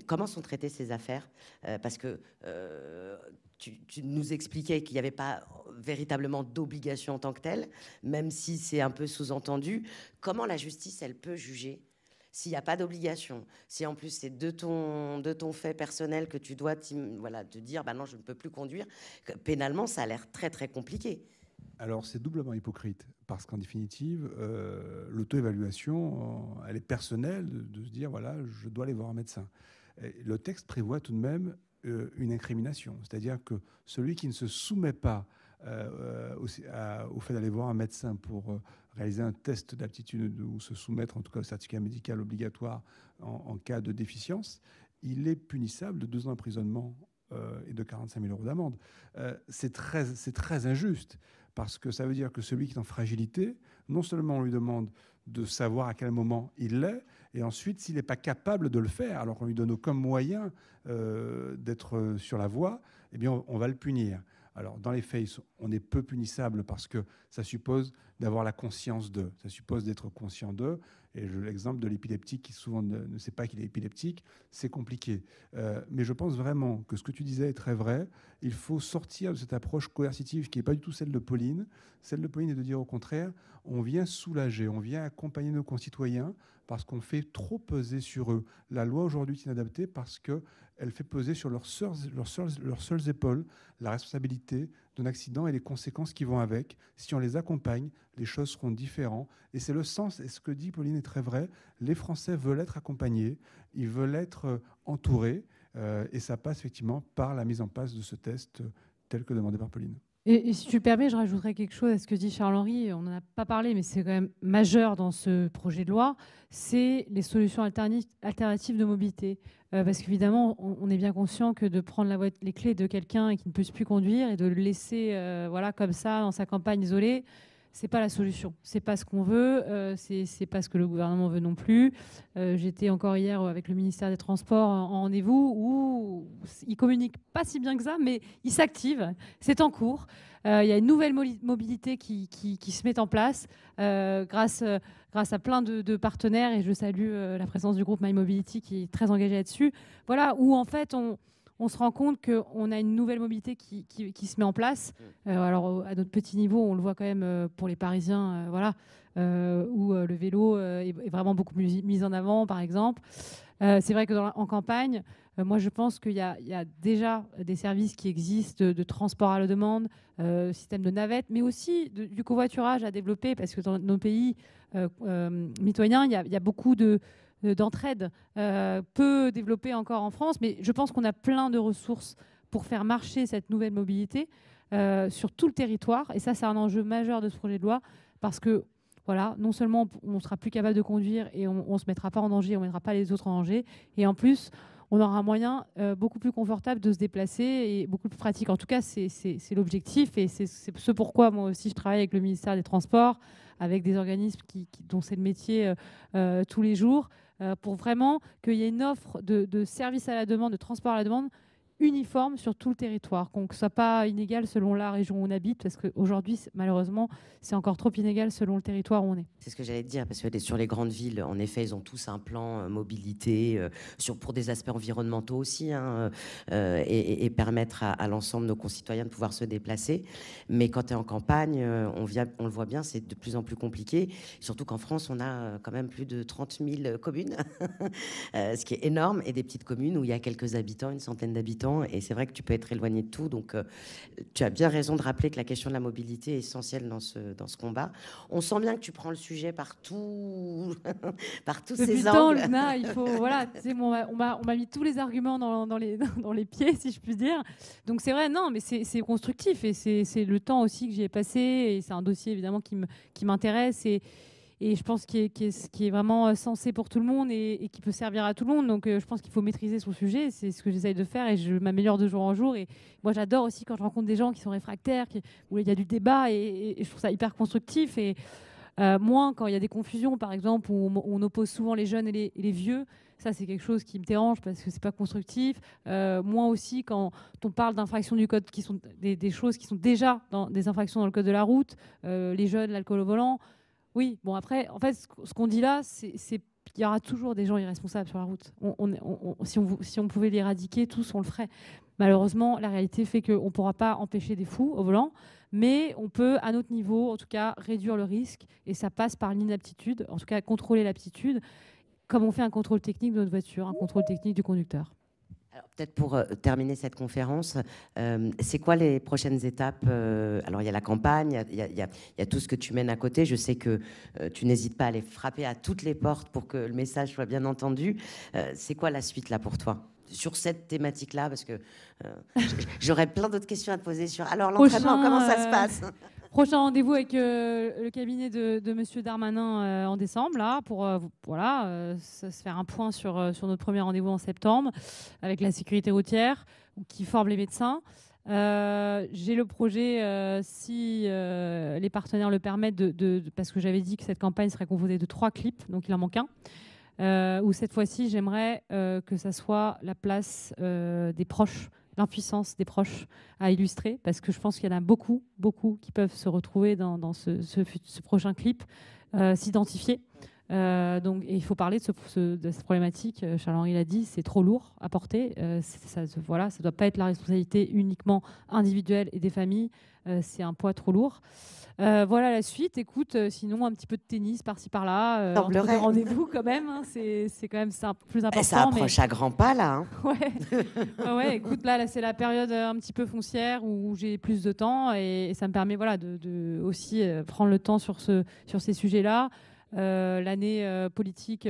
comment sont traitées ces affaires ? Parce que... Tu nous expliquais qu'il n'y avait pas véritablement d'obligation en tant que telle, même si c'est un peu sous-entendu. Comment la justice, elle peut juger s'il n'y a pas d'obligation? Si en plus c'est de ton fait personnel que tu dois te dire bah non, je ne peux plus conduire, pénalement, ça a l'air très très compliqué. Alors c'est doublement hypocrite, parce qu'en définitive, l'auto-évaluation, elle est personnelle, de se dire voilà, je dois aller voir un médecin. Et le texte prévoit tout de même une incrimination. C'est-à-dire que celui qui ne se soumet pas au fait d'aller voir un médecin pour réaliser un test d'aptitude ou se soumettre en tout cas au certificat médical obligatoire en cas de déficience, il est punissable de 2 ans d'emprisonnement et de 45 000 € d'amende. C'est très injuste, parce que ça veut dire que celui qui est en fragilité, non seulement on lui demande de savoir à quel moment il l'est, et ensuite, s'il n'est pas capable de le faire, alors qu'on lui donne aucun moyen d'être sur la voie, eh bien, on va le punir. Alors, dans les faits, on est peu punissable parce que ça suppose d'avoir la conscience d'eux. Ça suppose d'être conscient d'eux. Et l'exemple de l'épileptique qui souvent ne sait pas qu'il est épileptique, c'est compliqué. Mais je pense vraiment que ce que tu disais est très vrai. Il faut sortir de cette approche coercitive qui n'est pas du tout celle de Pauline. Celle de Pauline est de dire au contraire, on vient soulager, on vient accompagner nos concitoyens parce qu'on fait trop peser sur eux. La loi aujourd'hui est inadaptée parce qu'elle fait peser sur leurs seules épaules la responsabilité d'un accident et les conséquences qui vont avec. Si on les accompagne, les choses seront différentes. Et c'est le sens, et ce que dit Pauline est très vrai, les Français veulent être accompagnés, ils veulent être entourés, et ça passe effectivement par la mise en place de ce test tel que demandé par Pauline. Et si tu le permets, je rajouterais quelque chose à ce que dit Charles-Henri. On n'en a pas parlé, mais c'est quand même majeur dans ce projet de loi. C'est les solutions alternatives de mobilité. Parce qu'évidemment, on est bien conscient que de prendre les clés de quelqu'un et qui ne peut plus conduire et de le laisser comme ça dans sa campagne isolée, c'est pas la solution, c'est pas ce qu'on veut, c'est pas ce que le gouvernement veut non plus. J'étais encore hier avec le ministère des Transports en rendez-vous où ils communiquent pas si bien que ça, mais ils s'activent, c'est en cours. Il y a une nouvelle mobilité qui se met en place grâce à plein de partenaires, et je salue la présence du groupe My Mobility qui est très engagé là-dessus. Voilà, où en fait on se rend compte qu'on a une nouvelle mobilité qui se met en place. Alors, à notre petit niveau, on le voit quand même pour les Parisiens, où le vélo est vraiment beaucoup mis en avant, par exemple. C'est vrai que en campagne, moi, je pense qu'il y a déjà des services qui existent de transport à la demande, système de navette, mais aussi du covoiturage à développer, parce que dans nos pays mitoyens, il y a beaucoup d'entraide peu développée encore en France, mais je pense qu'on a plein de ressources pour faire marcher cette nouvelle mobilité sur tout le territoire. Et ça, c'est un enjeu majeur de ce projet de loi, parce que voilà, non seulement on sera plus capable de conduire et on se mettra pas en danger, on mettra pas les autres en danger, et en plus, on aura un moyen beaucoup plus confortable de se déplacer et beaucoup plus pratique. En tout cas, c'est l'objectif, et c'est ce pourquoi moi aussi je travaille avec le ministère des Transports, avec des organismes dont c'est le métier tous les jours, pour vraiment qu'il y ait une offre de services à la demande, de transport à la demande, uniforme sur tout le territoire, qu'on ne soit pas inégal selon la région où on habite, parce qu'aujourd'hui, malheureusement, c'est encore trop inégal selon le territoire où on est. C'est ce que j'allais te dire, parce que sur les grandes villes, en effet, ils ont tous un plan mobilité, pour des aspects environnementaux aussi, et permettre à l'ensemble de nos concitoyens de pouvoir se déplacer. Mais quand tu es en campagne, on le voit bien, c'est de plus en plus compliqué, surtout qu'en France, on a quand même plus de 30 000 communes, ce qui est énorme, et des petites communes où il y a quelques habitants, une centaine d'habitants. Et c'est vrai que tu peux être éloigné de tout. Donc, tu as bien raison de rappeler que la question de la mobilité est essentielle dans ce combat. On sent bien que tu prends le sujet par tous ces angles. Luna, il faut, voilà, on m'a mis tous les arguments dans les pieds, si je puis dire. Donc, c'est vrai, non, mais c'est constructif. Et c'est le temps aussi que j'y ai passé. Et c'est un dossier, évidemment, qui m'intéresse. Et je pense qui est vraiment sensé pour tout le monde et qui peut servir à tout le monde. Donc, je pense qu'il faut maîtriser son sujet. C'est ce que j'essaye de faire, et je m'améliore de jour en jour. Et moi, j'adore aussi quand je rencontre des gens qui sont réfractaires, où il y a du débat, et je trouve ça hyper constructif. Et moins quand il y a des confusions, par exemple, où on oppose souvent les jeunes et les vieux. Ça, c'est quelque chose qui me dérange parce que c'est pas constructif. Moins aussi quand on parle d'infractions du code qui sont des choses qui sont déjà dans des infractions dans le code de la route, les jeunes, l'alcool au volant. Oui, bon après, en fait, ce qu'on dit là, c'est qu'il y aura toujours des gens irresponsables sur la route. Si on pouvait l'éradiquer tous, on le ferait. Malheureusement, la réalité fait qu'on ne pourra pas empêcher des fous au volant, mais on peut, à notre niveau, en tout cas, réduire le risque, et ça passe par l'inaptitude, en tout cas contrôler l'aptitude, comme on fait un contrôle technique de notre voiture, un contrôle technique du conducteur. Alors, peut-être pour terminer cette conférence, c'est quoi les prochaines étapes? Alors, il y a la campagne, il y a tout ce que tu mènes à côté. Je sais que tu n'hésites pas à aller frapper à toutes les portes pour que le message soit bien entendu. C'est quoi la suite là pour toi sur cette thématique-là? Parce que j'aurais plein d'autres questions à te poser sur... Alors, l'entraînement, comment ça se passe? Prochain rendez-vous avec le cabinet de Monsieur Darmanin en décembre, là, pour se faire un point sur notre premier rendez-vous en septembre avec la sécurité routière, qui forme les médecins. J'ai le projet, si les partenaires le permettent, parce que j'avais dit que cette campagne serait composée de 3 clips, donc il en manque un, où cette fois-ci, j'aimerais que ça soit la place des proches, l'impuissance des proches à illustrer, parce que je pense qu'il y en a beaucoup qui peuvent se retrouver dans ce prochain clip, s'identifier. Donc, et il faut parler de cette problématique. Charles-Henri l'a dit, c'est trop lourd à porter. Ça ne doit pas être la responsabilité uniquement individuelle et des familles. C'est un poids trop lourd. Voilà la suite. Écoute, sinon un petit peu de tennis par-ci par-là. Rendez-vous quand même. Hein, c'est quand même plus important. Ça approche à grands pas là. Hein. Ouais. Écoute, là c'est la période un petit peu foncière où j'ai plus de temps, et ça me permet de aussi prendre le temps sur ces sujets-là. L'année politique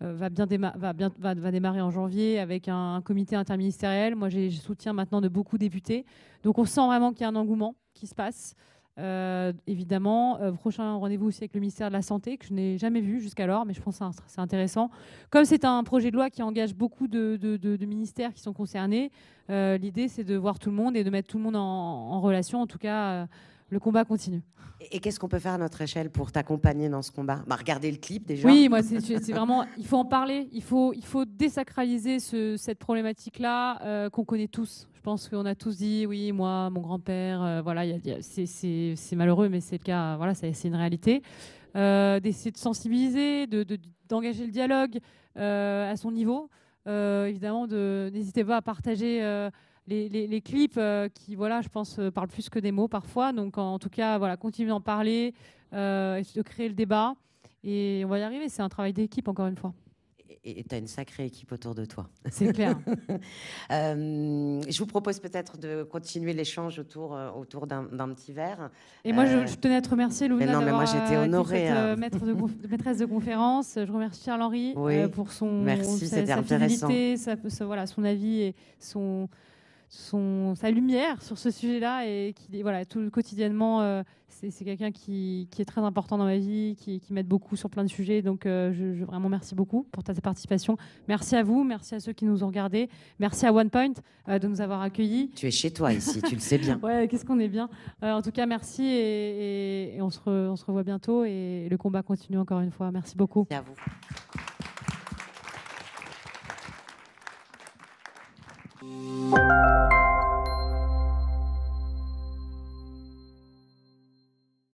va démarrer en janvier avec un comité interministériel. Moi, je soutiens maintenant de beaucoup de députés. Donc, on sent vraiment qu'il y a un engouement qui se passe. Évidemment, prochain rendez-vous aussi avec le ministère de la Santé, que je n'ai jamais vu jusqu'alors, mais je pense que c'est intéressant. Comme c'est un projet de loi qui engage beaucoup de ministères qui sont concernés, l'idée, c'est de voir tout le monde et de mettre tout le monde en relation. En tout cas... Le combat continue. Et qu'est-ce qu'on peut faire à notre échelle pour t'accompagner dans ce combat? Regardez le clip déjà. Oui, moi, c'est vraiment... Il faut en parler. Il faut désacraliser cette problématique-là qu'on connaît tous. Je pense qu'on a tous dit, oui, moi, mon grand-père, voilà, c'est malheureux, mais c'est le cas, voilà, c'est une réalité. D'essayer de sensibiliser, d'engager le dialogue à son niveau. Évidemment, n'hésitez pas à partager les clips qui, voilà, je pense, parlent plus que des mots parfois. Donc, en tout cas, voilà, continuez d'en parler, de créer le débat. Et on va y arriver. C'est un travail d'équipe, encore une fois. Et tu as une sacrée équipe autour de toi. C'est clair. Je vous propose peut-être de continuer l'échange autour d'un petit verre. Et moi, je tenais à te remercier, Luna, mais non, mais moi, j'étais honorée. Maîtresse de conférence. Je remercie Charles-Henri pour sa fidélité, son avis et sa lumière sur ce sujet-là. Et qui, voilà, tout quotidiennement, c'est quelqu'un qui est très important dans ma vie, qui m'aide beaucoup sur plein de sujets. Donc, je vraiment merci beaucoup pour ta participation. Merci à vous, merci à ceux qui nous ont regardés. Merci à OnePoint de nous avoir accueillis. Tu es chez toi ici, tu le sais bien. Ouais, qu'est-ce qu'on est bien. En tout cas, merci et on se revoit bientôt. Et le combat continue encore une fois. Merci beaucoup. Merci à vous.